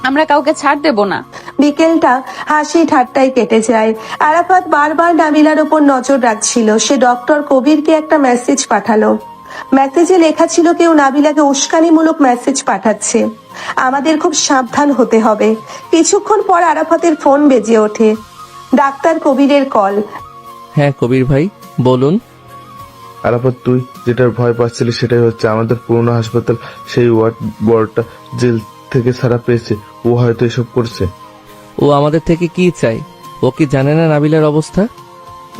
আমরা কাউকে ছাড় দেব না। বিকেলটা হাসি ঠাট্টায় কেটে যায়। আরাফাত বারবার নাবিলার উপর নজর রাখছিল। সে ডক্টর কবিরকে একটা মেসেজ পাঠালো। মেসেজে লেখা ছিল কেউ নাবিলাকে উস্কানিমূলক মেসেজ পাঠাচ্ছে, আমাদের খুব সাবধান হতে হবে। কিছুক্ষণ পর আরাফাতের ফোন বেজে ওঠে। ডাক্তার কবিরের কল। হ্যাঁ কবির ভাই, বলুন। আরাফাত, তুই যেটার ভয় পাচ্ছিলি সেটাই হচ্ছে। আমাদের পুরনো হাসপাতাল সেই ওয়ার্ডটা জেল থেকে ছাড়া পেয়েছে। ও হয়তো এসব করছে। ও আমাদের থেকে কি চাই? ও কি জানে না নাবিলার অবস্থা?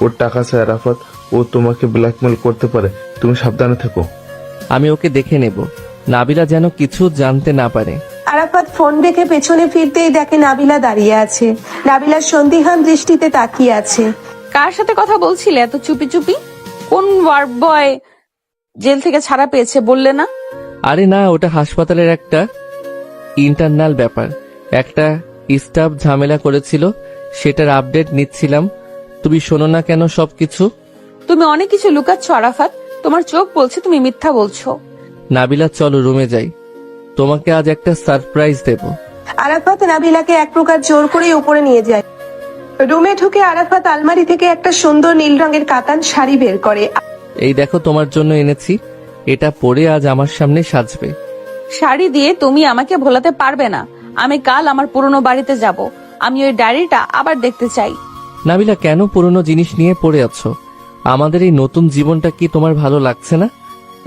ওর টাকা চায় আরাফাত। ও তোমাকে ব্ল্যাকমেল করতে পারে, তুমি সাবধানে থেকো। আমি ওকে দেখে নেব, নাবিলা যেন কিছু জানতে না পারে। আরাফাত ফোন রেখে পেছনে ফিরতেই দেখে নাবিলা দাঁড়িয়ে আছে। নাবিলার সন্দিহান দৃষ্টিতে তাকিয়ে আছে। কার সাথে কথা বলছিলে এত চুপি চুপি? কোন ওয়ার্ড বয় জেল থেকে ছাড়া পেয়েছে বললে না? আরে না, ওটা হাসপাতালের একটা ইন্টারনাল ব্যাপার। একটা স্টাফ ঝামেলা করেছিল, সেটার আপডেট নিচ্ছিলাম। তুমি শোনো না কেন সবকিছু? তুমি অনেক কিছু লুকাচ্ছ আরাফাত, তোমার চোখ বলছে তুমি মিথ্যা বলছো। নাবিলা, চলো রুমে যাই, তোমাকে আজ একটা সারপ্রাইজ দেব। আরাফাত নাবিলাকে এক প্রকার জোর করে উপরে নিয়ে যায়। রুমে ঢুকে আরাফাত আলমারি থেকে একটা সুন্দর নীল রঙের কাতান শাড়ি বের করে। এই দেখো, তোমার জন্য এনেছি, এটা পরে আজ আমার সামনে সাজবে। শাড়ি দিয়ে তুমি আমাকে ভোলাতে পারবে না। আমি কাল আমার পুরনো বাড়িতে যাব। আমি ওই ডায়েরিটা আবার দেখতে চাই। নাবিলা, কেন পুরনো জিনিস নিয়ে পড়ে আছো? আমাদের এই নতুন জীবনটা কি তোমার ভালো লাগছে না?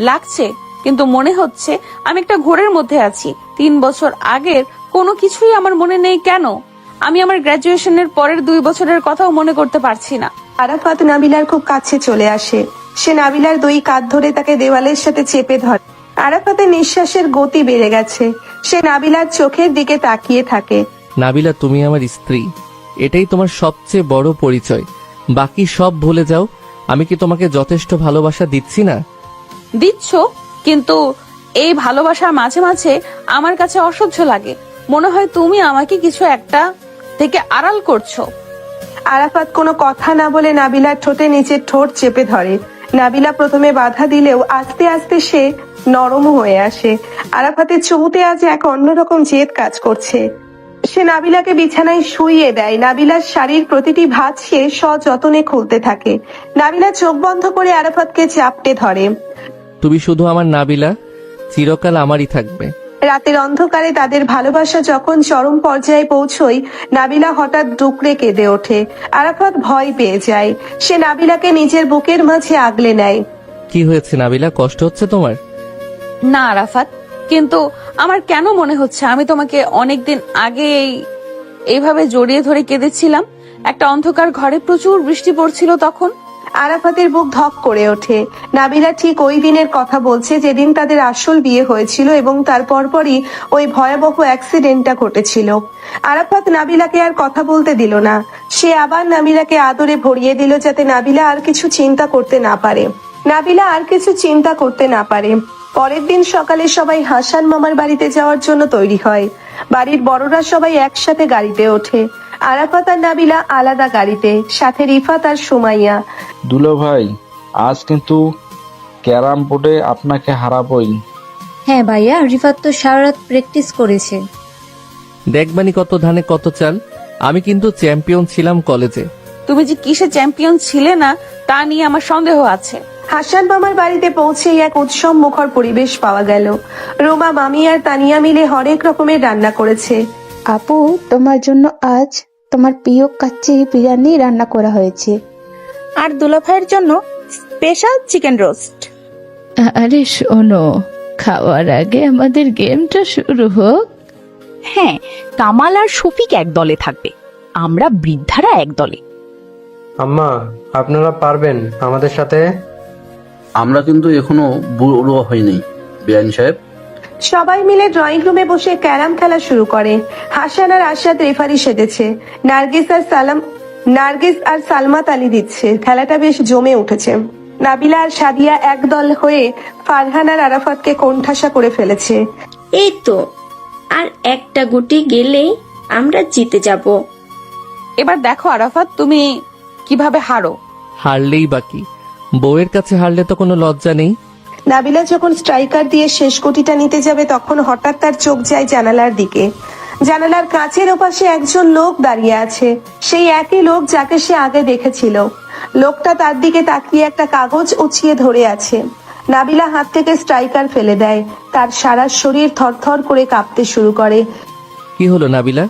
লাগছে, কিন্তু মনে হচ্ছে আমি একটা ঘোরের মধ্যে আছি। 3 বছর আগের কোনো কিছুই আমার মনে নেই। কেন? আমি আমার গ্রাজুয়েশনের পরের 2 বছরের কথাও মনে করতে পারছি না। আরাফাত নাবিলার খুব কাছে চলে আসে। সে নাবিলার 2 কাঁধ ধরে তাকে দেওয়ালের সাথে চেপে ধরে। আরাফাতের নিঃশ্বাসের গতি বেড়ে গেছে। সে নাবিলার চোখের দিকে তাকিয়ে থাকে। নাবিলা, তুমি আমার স্ত্রী, এটাই তোমার সবচেয়ে বড় পরিচয়। বাকি সব ভুলে যাও। আমি কি তোমাকে যথেষ্ট ভালোবাসা দিচ্ছি না? দিচ্ছ, কিন্তু এই ভালোবাসা মাঝে মাঝে আমার কাছে অসহ্য লাগে। মনে হয় তুমি আমাকে কিছু একটা থেকে আড়াল করছো। আরাফাত কোনো কথা না বলে নাবিলার ঠোঁটে নিচের ঠোঁট চেপে ধরে। নাবিলা প্রথমে বাধা দিলেও আস্তে আস্তে সে নরম হয়ে আসে। আরাফাতের চুমুতে আজ এক অন্যরকম জেদ কাজ করছে। সে নাবিলাকে বিছানায় শুইয়ে দেয়। নাবিলার শাড়ির প্রতিটি ভাঁজ সে সযত্নে খুলতে থাকে। নাবিলা চোখ বন্ধ করে আরাফাতকে চাপটে ধরে। তুমি শুধু আমার নাবিলা, চিরকাল আমারই থাকবে। রাতের অন্ধকারে তাদের ভালোবাসা যখন চরম পর্যায়ে পৌঁছয়, নাবিলা হঠাৎ ডুকরে কেঁদে ওঠে। আরাফাত ভয় পেয়ে যায়। সে নাবিলাকে নিজের বুকের মাঝে আগলে নেয়। কি হয়েছে নাবিলা, কষ্ট হচ্ছে তোমার? না আরাফাত, কিন্তু আমার কেন মনে হচ্ছে আমি তোমাকে অনেকদিন আগে এইভাবে জড়িয়ে ধরে কেঁদেছিলাম। একটা অন্ধকার ঘরে প্রচুর বৃষ্টি পড়ছিল তখন। আরাফাতের বুক ধক করে ওঠে। নাবিলা ঠিক ওই দিনের কথা বলছে যেদিন তাদের আসল বিয়ে হয়েছিল এবং তার পরপরই ওই ভয়াবহ অ্যাক্সিডেন্টটা ঘটেছিল। আরাফাত নাবিলাকে আর কথা বলতে দিল না। সে আবার নাবিলাকে আদরে ভরিয়ে দিল যাতে নাবিলা আর কিছু চিন্তা করতে না পারে। পরের দিন সকালে সবাই হাসান মামার বাড়িতে যাওয়ার জন্য তৈরি হয়। বাড়ির বড়রা সবাই একসাথে গাড়িতে ওঠে। আরাফাত আর নাবিলা আলাদা গাড়িতে, সাথে রিফাত আর সুমাইয়া। দুলা ভাই, আজ কিন্তু ক্যারাম বোর্ডে আপনাকে হারাবই। হ্যাঁ ভাইয়া, রিফাত তো সারা রাত প্র্যাকটিস করেছে। দেখবানি কত ধানে কত চাল, আমি কিন্তু চ্যাম্পিয়ন ছিলাম কলেজে। তুমি যে কিসে চ্যাম্পিয়ন ছিলে না তা নিয়ে আমার সন্দেহ আছে। হাসান মামার বাড়িতে পৌঁছেই এক উৎসব মুখর পরিবেশ পাওয়া গেল। রোমা, মামি আর তানিয়া মিলে হরেক রকমের রান্না করেছে। আপু, তোমার জন্য আজ তোমার প্রিয় কাচ্চি বিরিয়ানি রান্না করা হয়েছে, আর দুলাভাইয়ের জন্য স্পেশাল চিকেন রোস্ট। আরে শোনো, খাওয়ার আগে আমাদের গেমটা শুরু হোক। হ্যাঁ, কামাল আর শফিক এক দলে থাকবে, আমরা বৃদ্ধারা এক দলে। আম্মা, আপনারা পারবেন আমাদের সাথে? আমরা কিন্তু এখনো বুড়ো হয়নি বেআইন সাহেব। সবাই মিলে ড্রয়িং রুমে বসে ক্যারাম খেলা শুরু করে। হাসান আর আশাদ রেফারি সেজেছে। নার্গিস আর সালমা তালি দিচ্ছে। খেলাটা বেশ জমে উঠেছে। নাবিলা আর সাদিয়া একদল হয়ে ফারহান আর আরাফাতকে কোণঠাসা করে ফেলেছে। এই তো আর একটা গুটি গেলেই আমরা জিতে যাব। এবার দেখো আরাফাত, তুমি কিভাবে হারো। হারলেই বাকি, বউয়ের কাছে হারলে তো কোনো লজ্জা নেই। নাবিলা যখন স্ট্রাইকার দিয়ে শেষ কোটিটা নিতে যাবে তখন হঠাৎ তার চোখ যায় জানালার দিকে। জানালার কাঁচের ওপাশে একজন লোক দাঁড়িয়ে আছে। সেই একই লোক যাকে সে আগে দেখেছিল। লোকটা তার দিকে তাকিয়ে একটা কাগজ উঁচিয়ে ধরে আছে। নাবিলা হাত থেকে স্ট্রাইকার ফেলে দেয়। তার সারা শরীর থরথর করে কাঁপতে শুরু করে। কি হলো নাবিলা,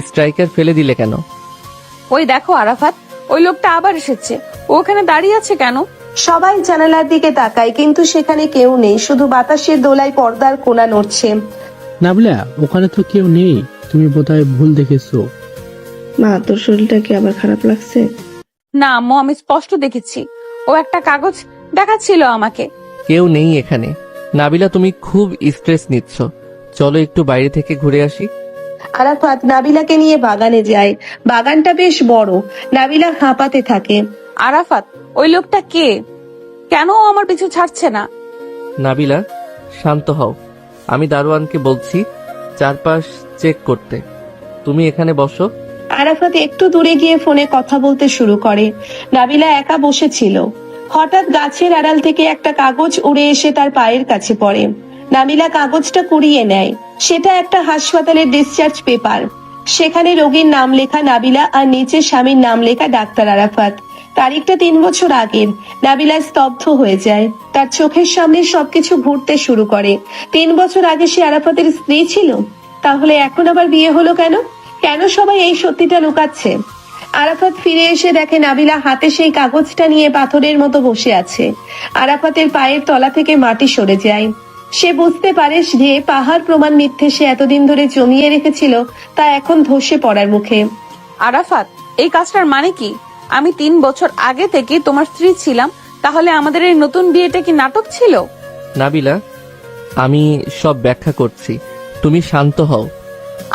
স্ট্রাইকার ফেলে দিলে কেন? ওই দেখো আরাফাত, ওই লোকটা আবার এসেছে। ও ওখানে দাঁড়িয়ে আছে কেন? সবাই জানালার দিকে তাকায়, কিন্তু সেখানে কেউ নেই। শুধু বাতাসের দোলায় পর্দার কোণা নড়ছে। নাবিলা, ওখানে তো কেউ নেই, তুমি বোধহয় ভুল দেখেছো। মা, তোর শরীরটা কি আবার খারাপ লাগছে? না আম্মু, আমি স্পষ্ট দেখেছি। ও একটা কাগজ দেখাচ্ছিল আমাকে। কেউ নেই এখানে। নাবিলা, তুমি খুব স্ট্রেস নিচ্ছ, চলো একটু বাইরে থেকে ঘুরে আসি। আরাফাত নাবিলাকে নিয়ে বাগানে যায়। বাগানটা বেশ বড়। নাবিলা হাঁপাতে থাকে। আরাফাত, ওই লোকটা কে? কেন ও আমার পিছু ছাড়ছে না? নাবিলা, শান্ত হও। আমি দারোয়ানকে বলছি চারপাশ চেক করতে, তুমি এখানে বসো। আরাফাত একটু দূরে গিয়ে ফোনে কথা বলতে শুরু করে। নাবিলা একা বসেছিল। হঠাৎ গাছের আড়াল থেকে একটা কাগজ উড়ে এসে তার পায়ের কাছে পড়ে। নাবিলা কাগজটা কুড়িয়ে নেয়। সেটা একটা হাসপাতালের ডিসচার্জ পেপার। সেখানে রোগীর নাম লেখা নাবিলা আর নিচে স্বামীর নাম লেখা ডাক্তার আরাফাত। তারিখটা 3 বছর আগের। নাবিলা স্তব্ধ হয়ে যায়। তার চোখের সামনে সবকিছু ঘুরতে শুরু করে। 3 বছর আগে সে আরাফাতের স্ত্রী ছিল। তাহলে এখন আবার বিয়ে হলো কেন? কেন সবাই এই সত্যিটা লুকাচ্ছে? আরাফাত ফিরে এসে দেখে নাবিলা হাতে সেই কাগজটা নিয়ে পাথরের মতো বসে আছে। আরাফাতের পায়ের তলা থেকে মাটি সরে যায়। সে বুঝতে পারে যে পাহাড় প্রমাণ মিথ্যে সে এতদিন ধরে জমিয়ে রেখেছিল তা এখন ধসে পড়ার মুখে। আরাফাত, এই কাজটার মানে কি? আমি 3 বছর আগে থেকে তোমার স্ত্রী ছিলাম, তাহলে আমাদের এই নতুন বিয়েটা কি নাটক ছিল? নাবিলা, আমি সব ব্যাখ্যা করছি, তুমি শান্ত হও।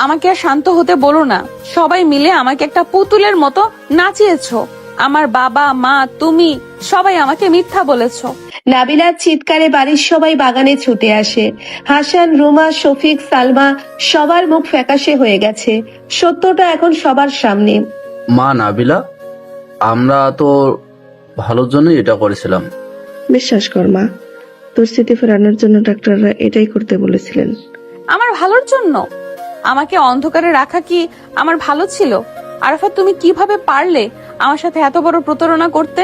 আমাকে আর শান্ত হতে বলো না। সবাই মিলে আমাকে একটা পুতুলের মতো নাচিয়েছো। আমার বাবা, মা, তুমি সবাই আমাকে মিথ্যা বলেছো। নাবিলার চিৎকারে বাড়ির সবাই বাগানে ছুটে আসে। হাসান, রুমা, শফিক, সালমা সবার মুখ ফ্যাকাশে হয়ে গেছে। সত্যটা এখন সবার সামনে। মা নাবিলা, আমরা তো ভালোর জন্যই এটা করেছিলাম। বিশ্বাস কর মা, তোর স্মৃতি ফেরানোর জন্য ডাক্তাররা এটাই করতে বলেছিলেন। আমার ভালোর জন্য? আমাকে অন্ধকারে রাখা কি আমার ভালো ছিল? আরাফাত, তুমি কিভাবে পারলে আমার সাথে এত বড় প্রতারণা করতে?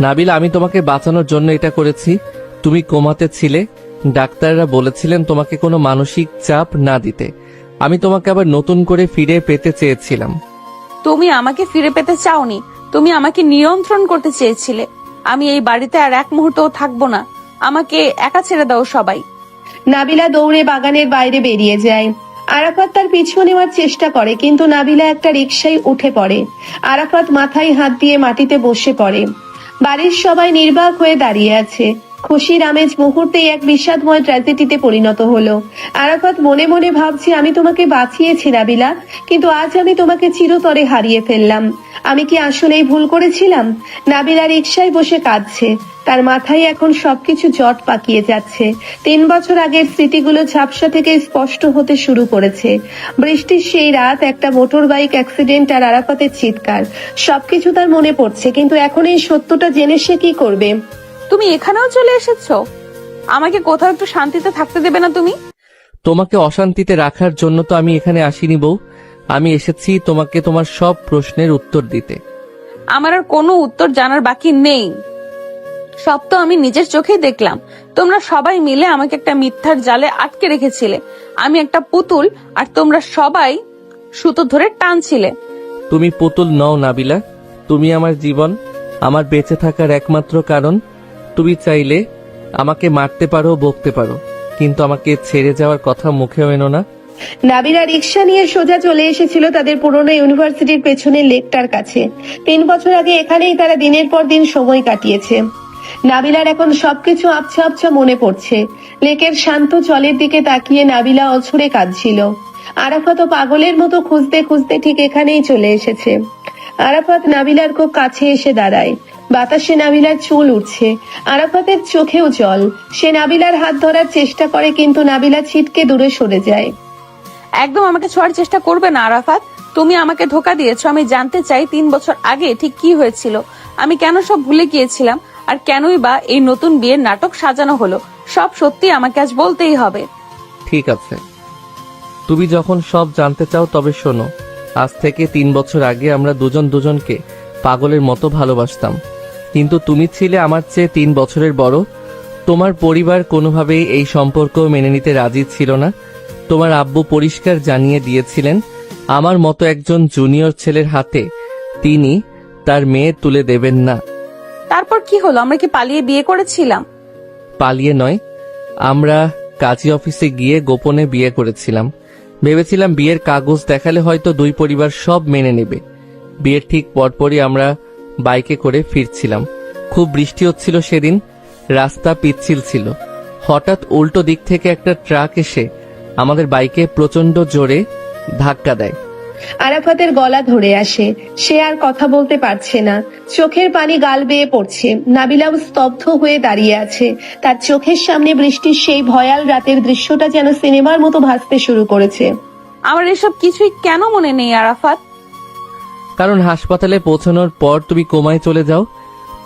নাবিলা, আমি তোমাকে বাঁচানোর জন্য এটা করেছি। তুমি কোমাতে ছিলে, ডাক্তাররা বলেছিলেন তোমাকে কোনো মানসিক চাপ না দিতে। আমি তোমাকে আবার নতুন করে ফিরে পেতে চেয়েছিলাম। তুমি আমাকে ফিরে পেতে চাওনি, তুমি আমাকে নিয়ন্ত্রণ করতে চেয়েছিলে। আমি এই বাড়িতে আর এক মুহূর্তও থাকবো না। আমাকে একা ছেড়ে দাও সবাই। নাবিলা দৌড়ে বাগানের বাইরে বেরিয়ে যায়। আরাফাত তার পিছু নেওয়ার চেষ্টা করে, কিন্তু নাবিলা একটা রিকশায় উঠে পড়ে। আরাফাত মাথায় হাত দিয়ে মাটিতে বসে পড়ে। বাড়ির সবাই নির্বাক হয়ে দাঁড়িয়ে আছে। খুশির আমেজ মুহূর্তেই এক বিষাদময় ট্র্যাজেডিতে পরিণত হলো। আরাফাত মনে মনে ভাবছে, আমি তোমাকে বাঁচিয়েছি নাবিলা, কিন্তু আজ আমি তোমাকে চিরতরে হারিয়ে ফেললাম। আমি কি আসলেই ভুল করেছিলাম? নাবিলা রিকশায় বসে কাঁদছে। তার মাথায় এখন সবকিছু জট পাকিয়ে যাচ্ছে। 3 বছর আগের স্মৃতিগুলো ঝাপসা থেকে স্পষ্ট হতে শুরু করেছে। বৃষ্টির সেই রাত, একটা মোটর বাইক অ্যাক্সিডেন্ট আর আরাফাতের চিৎকার, সবকিছু তার মনে পড়ছে। কিন্তু এখন এই সত্যটা জেনে সে কি করবে? তুমি এখানেও চলে এসেছো? আমাকে কোথাও একটু শান্তিতে থাকতে দেবে না তুমি? তোমাকে অশান্তিতে রাখার জন্য তো আমি এখানে আসিনি বউ। আমি এসেছি তোমাকে তোমার সব প্রশ্নের উত্তর দিতে। আমার আর কোনো উত্তর জানার বাকি নেই। সব তো আমি নিজের চোখেই দেখলাম। তোমরা সবাই মিলে আমাকে একটা মিথ্যার জালে আটকে রেখেছিলে। আমি একটা পুতুল, আর তোমরা সবাই সুতো ধরে টানছিলে। তুমি পুতুল নও নাবিলা, তুমি আমার জীবন, আমার বেঁচে থাকার একমাত্র কারণ। তুমি চাইলে আমাকে মারতে পারো, বকতে পারো, কিন্তু আমাকে ছেড়ে যাওয়ার কথা মুখেও এনো না। নাবিলা রিকশা নিয়ে সোজা চলে এসেছিল তাদের পুরনো ইউনিভার্সিটির পেছনের লেকটার কাছে। 3 বছর আগে এখানেই তারা দিনের পর দিন সময় কাটিয়েছে। নাবিলার এখন সবকিছু আবছা আবছা মনে পড়ছে। লেকের শান্ত জলের দিকে তাকিয়ে নাবিলা অঝরে কাঁদছিল। আরাফাতও পাগলের মতো খুঁজতে খুঁজতে ঠিক এখানেই চলে এসেছে। আরাফাত নাবিলার খুব কাছে এসে দাঁড়ায়। বাতাসে নাবিলার চুল উঠছে। আরাফাতের চোখেও জল। সে নাবিলার হাত ধরার চেষ্টা করে, কিন্তু নাবিলা ছিটকে দূরে সরে যায়। একদম আমাকে ছোঁয়ার চেষ্টা করবে না আরাফাত। তুমি আমাকে ধোকা দিয়েছো। আমি জানতে চাই 3 বছর আগে ঠিক কি হয়েছিল। আমি কেন সব ভুলে গিয়েছিলাম, আর কেনই বা এই নতুন বিয়ের নাটক সাজানো হলো। সব সত্যি আমাকে আজ বলতেই হবে। ঠিক আছে, তুমি যখন সব জানতে চাও তবে শোনো। আজ থেকে 3 বছর আগে আমরা দুজন দুজনকে পাগলের মতো ভালোবাসতাম, কিন্তু তুমি ছিলে আমার চেয়ে 3 বছরের বড়। তোমার পরিবার কোনোভাবেই এই সম্পর্ক মেনে নিতে রাজি ছিল না। তোমার আব্বু পরিষ্কার জানিয়ে দিয়েছিলেন, আমার মতো একজন জুনিয়র ছেলের হাতে তিনি তার মেয়ে তুলে দেবেন না। তারপর কি হলো? আমরা কি পালিয়ে বিয়ে করেছিলাম? পালিয়ে নয়, আমরা কাজী অফিসে গিয়ে গোপনে বিয়ে করেছিলাম। ভেবেছিলাম বিয়ের কাগজ দেখালে হয়তো 2 পরিবার সব মেনে নেবে। বিয়ের ঠিক পরপরই আমরা বাইকে করে ফিরছিলাম। খুব বৃষ্টি হচ্ছিল সেদিন, রাস্তা পিচ্ছিল ছিল। হঠাৎ উল্টো দিক থেকে একটা ট্রাক এসে আমাদের বাইকে প্রচন্ড জোরে ধাক্কা দেয়। আরাফাতের গলা ধরে আসে। সে আর কথা বলতে পারছে না। চোখের পানি গাল বেয়ে পড়ছে। নাবিলাও স্তব্ধ হয়ে দাঁড়িয়ে আছে। তার চোখের সামনে বৃষ্টির সেই ভয়াল রাতের দৃশ্যটা যেন সিনেমার মতো ভাসতে শুরু করেছে। আমার এসব কিছুই কেন মনে নেই আরাফাত? কারণ হাসপাতালে পৌঁছানোর পর তুমি কোমায় চলে যাও।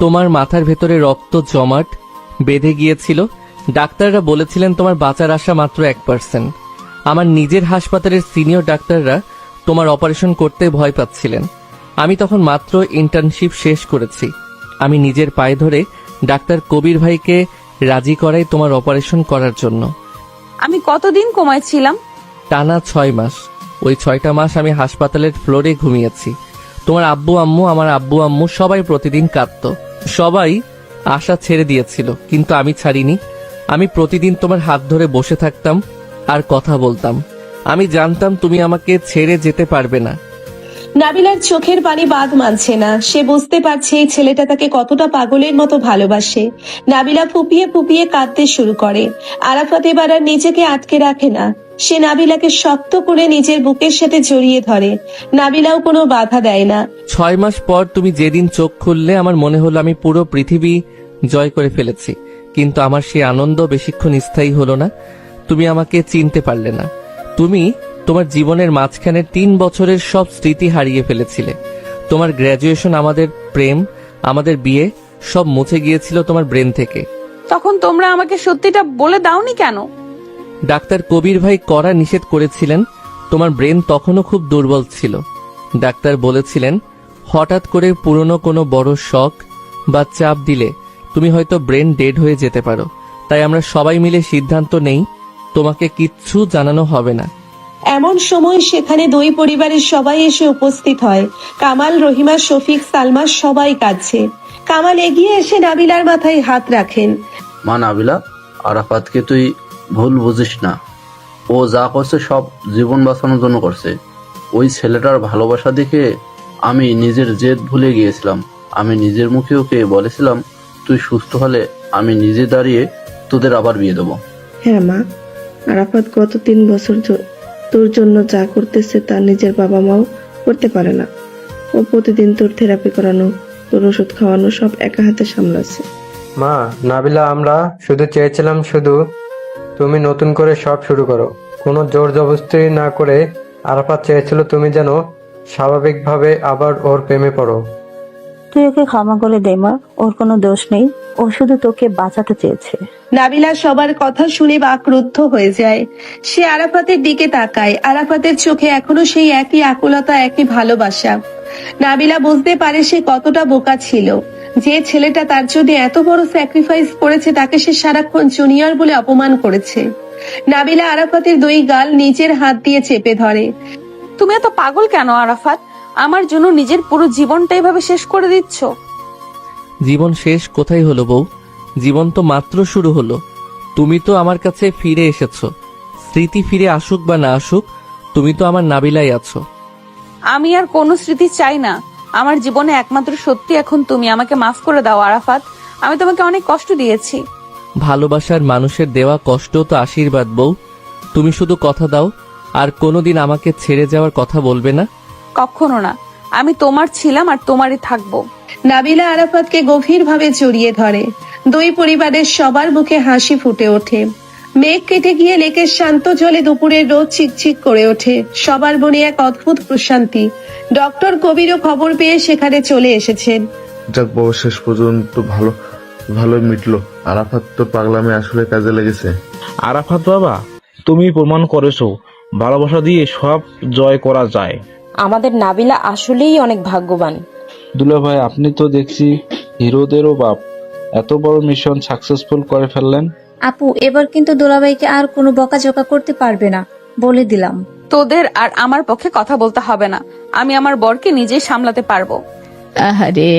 তোমার মাথার ভেতরে রক্ত জমাট বেঁধে গিয়েছিল। ডাক্তাররা বলেছিলেন তোমার বাঁচার আশা মাত্র 1%। আমার নিজের হাসপাতালের সিনিয়র ডাক্তাররা তোমার অপারেশন করতে ভয় পাচ্ছিলেন। আমি তখন মাত্র ইন্টার্নশিপ শেষ করেছি। আমি নিজের পায়ে ধরে ডাক্তার কবির ভাইকে রাজি করাই তোমার অপারেশন করার জন্য। আমি কতদিন কোমায় ছিলাম? টানা 6 মাস। ওই 6টা মাস আমি হাসপাতালের ফ্লোরে ঘুমিয়েছি। তোমার আব্বু আম্মু, আমার আব্বু আম্মু সবাই প্রতিদিন কাঁদতো। সবাই আশা ছেড়ে দিয়েছিল, কিন্তু আমি ছাড়িনি। আমি প্রতিদিন তোমার হাত ধরে বসে থাকতাম আর কথা বলতাম। আমি জানতাম তুমি আমাকে ছেড়ে যেতে পারবে না। নাবিলার চোখের পানি বাদ মানছে না। সে বুঝতে পারছে এই ছেলেটা তাকে কতটা পাগলের মতো ভালোবাসে। নাবিলা ফুপিয়ে ফুপিয়ে কাঁদতে শুরু করে। আরাফাত এবার আর নিজেকে আটকে রাখে না। সে নাবিলাকে শক্ত করে নিজের বুকের সাথে জড়িয়ে ধরে। নাবিলাও কোনো বাধা দেয় না। 6 মাস পর তুমি যেদিন চোখ খুললে আমার মনে হলো আমি পুরো পৃথিবী জয় করে ফেলেছি। কিন্তু আমার সেই আনন্দ বেশিক্ষণ স্থায়ী হলো না। তুমি আমাকে চিনতে পারলে না। তুমি তোমার জীবনের মাঝখানে 3 বছরের সব স্মৃতি হারিয়ে ফেলেছিলে। তোমার গ্র্যাজুয়েশন, আমাদের প্রেম, আমাদের বিয়ে সব মুছে গিয়েছিল তোমার ব্রেন থেকে। তখন তোমরা আমাকে সত্যিটা বলে দাওনি কেন? ডাক্তার কবির ভাই কড়া নিষেধ করেছিলেন। তোমার ব্রেন তখনও খুব দুর্বল ছিল। ডাক্তার বলেছিলেন হঠাৎ করে পুরনো কোনো বড় শক বা চাপ দিলে তুমি হয়তো ব্রেন ডেড হয়ে যেতে পারো। তাই আমরা সবাই মিলে সিদ্ধান্ত নেই তোমাকে কিচ্ছু জানানো হবে না। এমন সময় সেখানে দুই পরিবারের সবাই এসে উপস্থিত হয়। কামাল, রহিমা, শফিক, সালমা সবাই কাঁদছে। কামাল এগিয়ে এসে নাবিলার মাথায় হাত রাখেন। মা নাবিলা, আরাফাতকে তুই ভুল বুঝিস না। ও যা করছে সব জীবন বাঁচানোর জন্য করছে। ওই ছেলেটার ভালোবাসা দেখে আমি নিজের জেদ ভুলে গিয়েছিলাম। আমি নিজের মুখে ওকে বলেছিলাম তুই সুস্থ হলে আমি নিজে দাঁড়িয়ে তোদের আবার বিয়ে দেবো। হ্যাঁ মা, আরাফাত গত 3 বছর তোর জন্য যা করতেছে তা নিজের বাবা মাও করতে পারে না। ও প্রতিদিন তোর থেরাপি করানো, তোর ওষুধ খাওয়ানো সব একা হাতে সামলাচ্ছে। মা নাবিলা, আমরা শুধু চেয়েছিলাম তুমি নতুন করে সব শুরু করো, কোনো জোর জবরদস্তি না করে। আরাফাত চেয়েছিল তুমি যেন স্বাভাবিকভাবে আবার ওর প্রেমে পড়ো। তুই ওকে ক্ষমা করে দে মা, ওর কোনো দোষ নেই, ও শুধু তোকে বাঁচাতে চেয়েছে। নাবিলা সবার কথা শুনে বাকরুদ্ধ হয়ে যায়। সে আরাফাতের দিকে তাকায়। আরাফাতের চোখে এখনো সেই একই আকুলতা, একই ভালোবাসা। নাবিলা বুঝতে পারে সে কতটা বোকা ছিল। যে ছেলেটা তার জন্য এত বড় স্যাক্রিফাইস করেছে তাকে সে সারাক্ষণ জুনিয়র বলে অপমান করেছে। নাবিলা আরাফাতের 2 গাল নিজের হাত দিয়ে চেপে ধরে। তুমি এত পাগল কেন আরাফাত? আমার জন্য নিজের পুরো জীবনটা এভাবে শেষ করে দিচ্ছ। জীবন শেষ কোথায় হলো বউ? জীবন তো মাত্র শুরু হলো। তুমি তো আমার কাছে ফিরে এসেছো। স্মৃতি ফিরে আসুক বা না আসুক, তুমি তো আমার নাবিলাই আছো। আমি আর কোনো স্মৃতি চাই না। আমার জীবনে একমাত্র সত্যি এখন তুমি। আমাকে মাফ করে দাও আরাফাত, আমি তোমাকে অনেক কষ্ট দিয়েছি। ভালোবাসার মানুষের দেওয়া কষ্ট তো আশীর্বাদ বউ। তুমি শুধু কথা দাও আর কোনোদিন আমাকে ছেড়ে যাওয়ার কথা বলবে না। কখনো না। আমি তোমার ছিলাম আর তোমারই থাকবো। নাবিলা আরাফাতকে গভীরভাবে জড়িয়ে ধরে। 2 পরিবারের সবার মুখে হাসি ফুটে ওঠে। মেঘ কেটে গিয়ে লেকের শান্ত জলে দুপুরের রোদ চিকচিক করে ওঠে। সবার মনে এক অদ্ভুত প্রশান্তি। ডক্টর কবিরও খবর পেয়ে সেখানে চলে এসেছেন। যাক বাবা, শেষ পর্যন্ত ভালোই মিটলো। আরাফাত তো পাগলামে আসলে কাজে লেগেছে। আরাফাত বাবা, তুমি প্রমাণ করেছো ভালোবাসা দিয়ে সব জয় করা যায়। আমাদের নাবিলা আসলেই অনেক ভাগ্যবান। দুলা ভাই, আপনি তো দেখছি হিরোদেরও বাপ, এত বড় মিশন সাকসেসফুল করে ফেললেন। আপু, এবার কিন্তু দুলাভাইকে আর কোনো বকাঝকা করতে পারবে না, বলে দিলাম। তোদের আর আমার পক্ষে কথা বলতে হবে না। আমি আমার বরকে নিজেই সামলাতে পারবো। আরে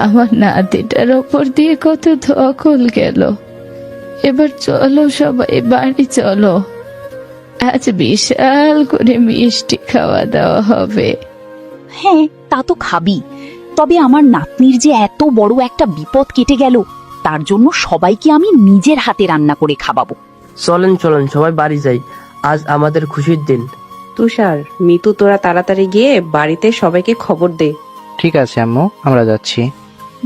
আমার নাতিটার ওপর দিয়ে কত ধকল গেল। এবার চলো সবাই বাড়ি চলো, আজ বিশাল করে মিষ্টি খাওয়া দাওয়া হবে। হ্যাঁ, তা তো খাবি। তবে আমার নাতনির যে এত বড় একটা বিপদ কেটে গেল, তার জন্য সবাইকে আমি নিজের হাতে রান্না করে খাওয়াবো। চলেন সবাই বাড়ি যাই, আজ আমাদের খুশির দিন। তুষার, মিতু, তোরা তাড়াতাড়ি গিয়ে বাড়িতে সবাইকে খবর দে। ঠিক আছে আম্মু, আমরা যাচ্ছি।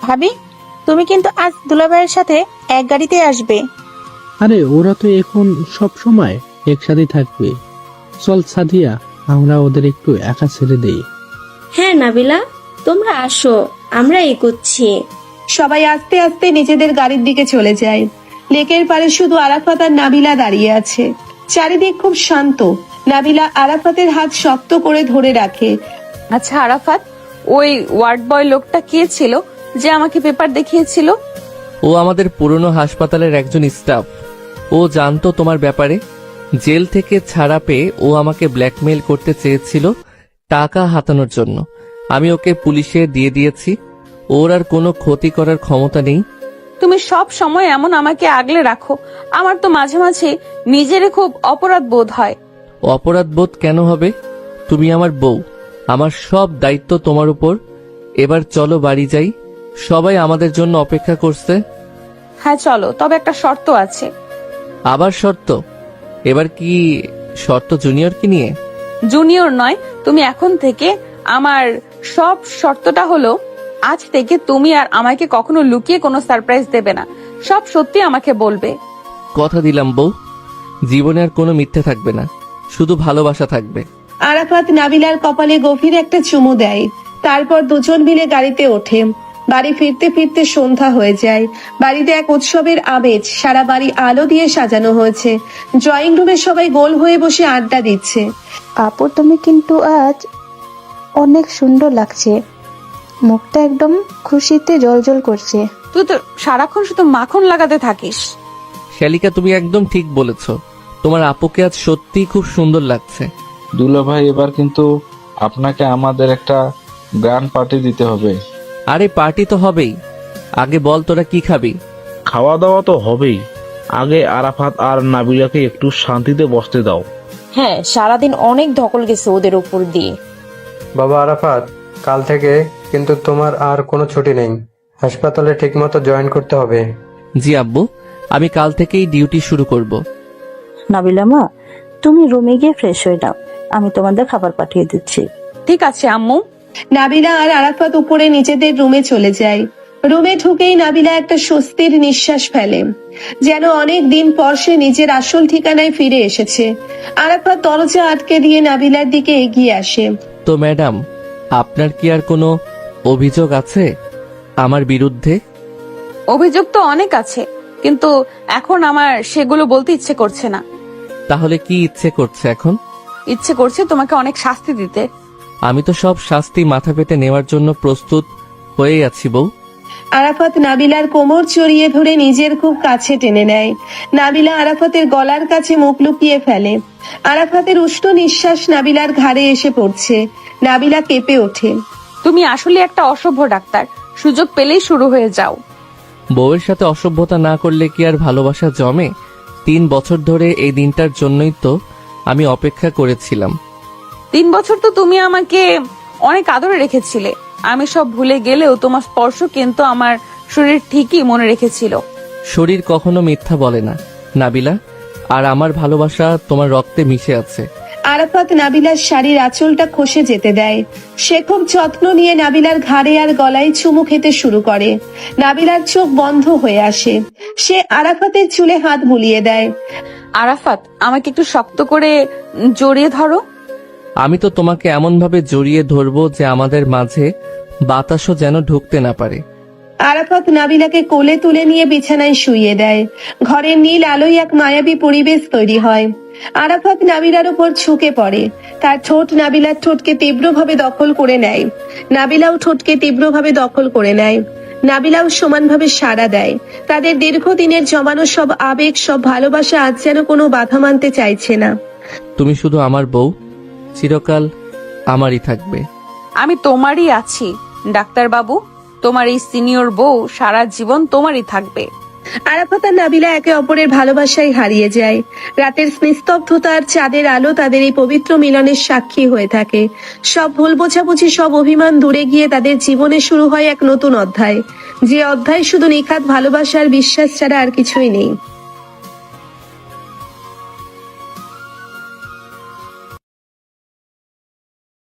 ভাবি, তুমি কিন্তু আজ দুলাভাইয়ের সাথে এক গাড়িতে আসবে। আরে ওরা তো এখন সব সময় একসাথে থাকবে। চল সাদিয়া, আমরা ওদের একটু একা ছেড়ে দেই। হ্যাঁ নাবিলা, তোমরা আসো, আমরা এগোচ্ছি। সবাই আস্তে আস্তে নিজেদের গাড়ির দিকে চলে যায়। লেকের পাড়ে শুধু আরাফাত আর নাবিলা দাঁড়িয়ে আছে। চারিদিক খুব শান্ত। নাবিলা আরাফাতের হাত শক্ত করে ধরে রাখে। আচ্ছা আরাফাত, ওই ওয়ার্ড বয় লোকটা কে ছিল যে আমাকে পেপার দেখিয়েছিল? ও আমাদের পুরনো হাসপাতালের একজন স্টাফ। ও জানতো তোমার ব্যাপারে। জেল থেকে ছাড়া পেয়ে ও আমাকে ব্ল্যাকমেইল করতে চেয়েছিল টাকা হাতানোর জন্য। আমি ওকে পুলিশে দিয়ে দিয়েছি। ওর আর কোনো ক্ষতি করার ক্ষমতা নেই। তুমি সব সময় এমন আমাকে আগলে রাখো। আমার তো মাঝে মাঝে নিজেরই খুব অপরাধ বোধ হয়। অপরাধ বোধ কেন হবে? তুমি আমার বউ, আমার সব দায়িত্ব তোমার উপর। এবার চলো বাড়ি যাই, সবাই আমাদের জন্য অপেক্ষা করছে। হ্যাঁ চলো, তবে একটা শর্ত আছে। আবার শর্ত? এবার কি শর্ত জুনিয়র কি নিয়ে? জুনিয়র নয়, তুমি এখন থেকে আমার সব শর্তটা হলো, আজ থেকে তুমি আর আমাকে কখনো লুকিয়ে কোনো সারপ্রাইজ দেবে না। সব সত্যি আমাকে বলবে। কথা দিলাম বউ, জীবনে আর কোনো মিথ্যে থাকবে না, শুধু ভালোবাসা থাকবে। আরাফাত নাবিলার কপালে গভীর একটা চুমু দেয়। তারপর দুজন মিলে গাড়িতে ওঠে। বাড়ি ফিরতে ফিরতে সন্ধ্যা হয়ে যায়। বাড়িতে এক উৎসবের আমেজ, সারা বাড়ি আলো দিয়ে সাজানো হয়েছে। ড্রয়িং রুমে সবাই গোল হয়ে বসে আড্ডা দিচ্ছে। আপু তুমি কিন্তু আজ অনেক সুন্দর লাগছে, মুখটা একদম খুশিতে জলজল করছে। তুই তো সারাক্ষণ শুধু মাখন লাগাতে থাকিস। শালিকা, তুমি একদম ঠিক বলেছ, তোমার আপুকে আজ সত্যিই খুব সুন্দর লাগছে। দুলাভাই এবার কিন্তু আপনাকে আমাদের একটা গ্র্যান্ড পার্টি দিতে হবে। আরে পার্টি তো হবেই, আগে বল তোরা কি খাবি? খাওয়া দাওয়া তো হবেই, আগে আরাফাত আর নাবিলাকে একটু শান্তিতে বসতে দাও। হ্যাঁ, সারাদিন অনেক ধকল গেছে ওদের উপর দিয়ে। বাবা আরাফাত, কাল থেকে কিন্তু তোমার আর কোনো ছুটি নেই, হাসপাতালে ঠিকমতো জয়েন করতে হবে। জি আব্বু, আমি কাল থেকেই ডিউটি শুরু করব। নাবিলা মা, তুমি রুমে গিয়ে ফ্রেশ হয়ে নাও, আমি তোমাদের খাবার পাঠিয়ে দিচ্ছি। ঠিক আছে আম্মু। নাবিলা আর আরাফাত উপরে নিজেদের রুমে চলে যায়। রুমে ঢুকেই নাবিলা একটা স্বস্তির নিঃশ্বাস ফেলে, যেন অনেক দিন পর সে নিজের আসল ঠিকানায় ফিরে এসেছে। আরাফাত দরজা আটকে দিয়ে নাবিলার দিকে এগিয়ে আসে। তো ম্যাডাম, আপনার কি আর কোনো অভিযোগ আছে আমার বিরুদ্ধে? অভিযোগ তো অনেক আছে, কিন্তু এখন আমার সেগুলো বলতে ইচ্ছে করছে না। তাহলে কি ইচ্ছে করছে এখন? ইচ্ছে করছে তোমাকে অনেক শাস্তি দিতে। আমি তো সব শাস্তি মাথা পেতে নেওয়ার জন্য প্রস্তুত হয়ে আছি বউ। আরাফাত নাবিলার কোমর জড়িয়ে ধরে নিজের খুব কাছে টেনে নেয়। নাবিলা আরাফাতের গলার কাছে মুখ লুকিয়ে ফেলে। আরাফাতের উষ্ণ নিঃশ্বাস নাবিলার ঘাড়ে এসে পড়ছে। নাবিলা কেঁপে ওঠে। তুমি আসলে একটা অসভ্য ডাক্তার, সুযোগ পেলেই শুরু হয়ে যাও। বউয়ের সাথে অসভ্যতা না করলে কি আর ভালোবাসা জমে? 3 বছর ধরে এই দিনটার জন্যই তো আমি অপেক্ষা করেছিলাম। 3 বছর তো তুমি আমাকে অনেক আদরে রেখেছিলে। আমি সব ভুলে গেলেও তোমার স্পর্শ কিন্তু আমার শরীর ঠিকই মনে রেখেছিল। শরীর কখনো মিথ্যা বলে না নাবিলা, আর আমার ভালোবাসা তোমার রক্তে মিশে আছে। আরাফাত নাবিলার শাড়ির আঁচলটা খসে যেতে দেয়। সে খুব যত্ন নিয়ে নাবিলার ঘাড়ে আর গলায় চুমু খেতে শুরু করে। নাবিলার চোখ বন্ধ হয়ে আসে। সে আরাফাতের চুলে হাত বুলিয়ে দেয়। আরাফাত, আমাকে একটু শক্ত করে জড়িয়ে ধরো। আমি তো তোমাকে এমন ভাবে জড়িয়ে ধরবো যে আমাদের মাঝে বাতাসও যেন ঢুকতে না পারে। আরাফাত নাবিলাকে কোলে তুলে নিয়ে বিছানায় শুইয়ে দেয়। ঘরের নীল আলোয় এক মায়াবী পরিবেশ তৈরি হয়। আরাফাত নাবিলার উপর ঝুঁকে পড়ে। তার ঠোঁট নাবিলার ঠোঁটকে তীব্রভাবে দখল করে নেয়। নাবিলাও ঠোঁটকে তীব্রভাবে দখল করে নেয়। নাবিলাও সমানভাবে সাড়া দেয়। তাদের দীর্ঘদিনের জমানো সব আবেগ, সব ভালোবাসা আজ যেন কোনো বাধা মানতে চাইছে না। তুমি শুধু আমার বউ, চিরকাল আমারই থাকবে। আমি তোমারই আছি ডাক্তার বাবু, তোমার এই সিনিয়র বউ সারা জীবন তোমারই থাকবে। আরাফাত আর নাবিলা একে অপরের ভালোবাসায় হারিয়ে যায়। রাতের নিস্তব্ধতা আর চাঁদের আলো তাদের এই পবিত্র মিলনের সাক্ষী হয়ে থাকে। সব ভুল বোঝাবুঝি, সব অভিমান দূরে গিয়ে তাদের জীবনে শুরু হয় এক নতুন অধ্যায়, যে অধ্যায় শুধু নিখাত ভালোবাসা আর বিশ্বাস ছাড়া আর কিছুই নেই।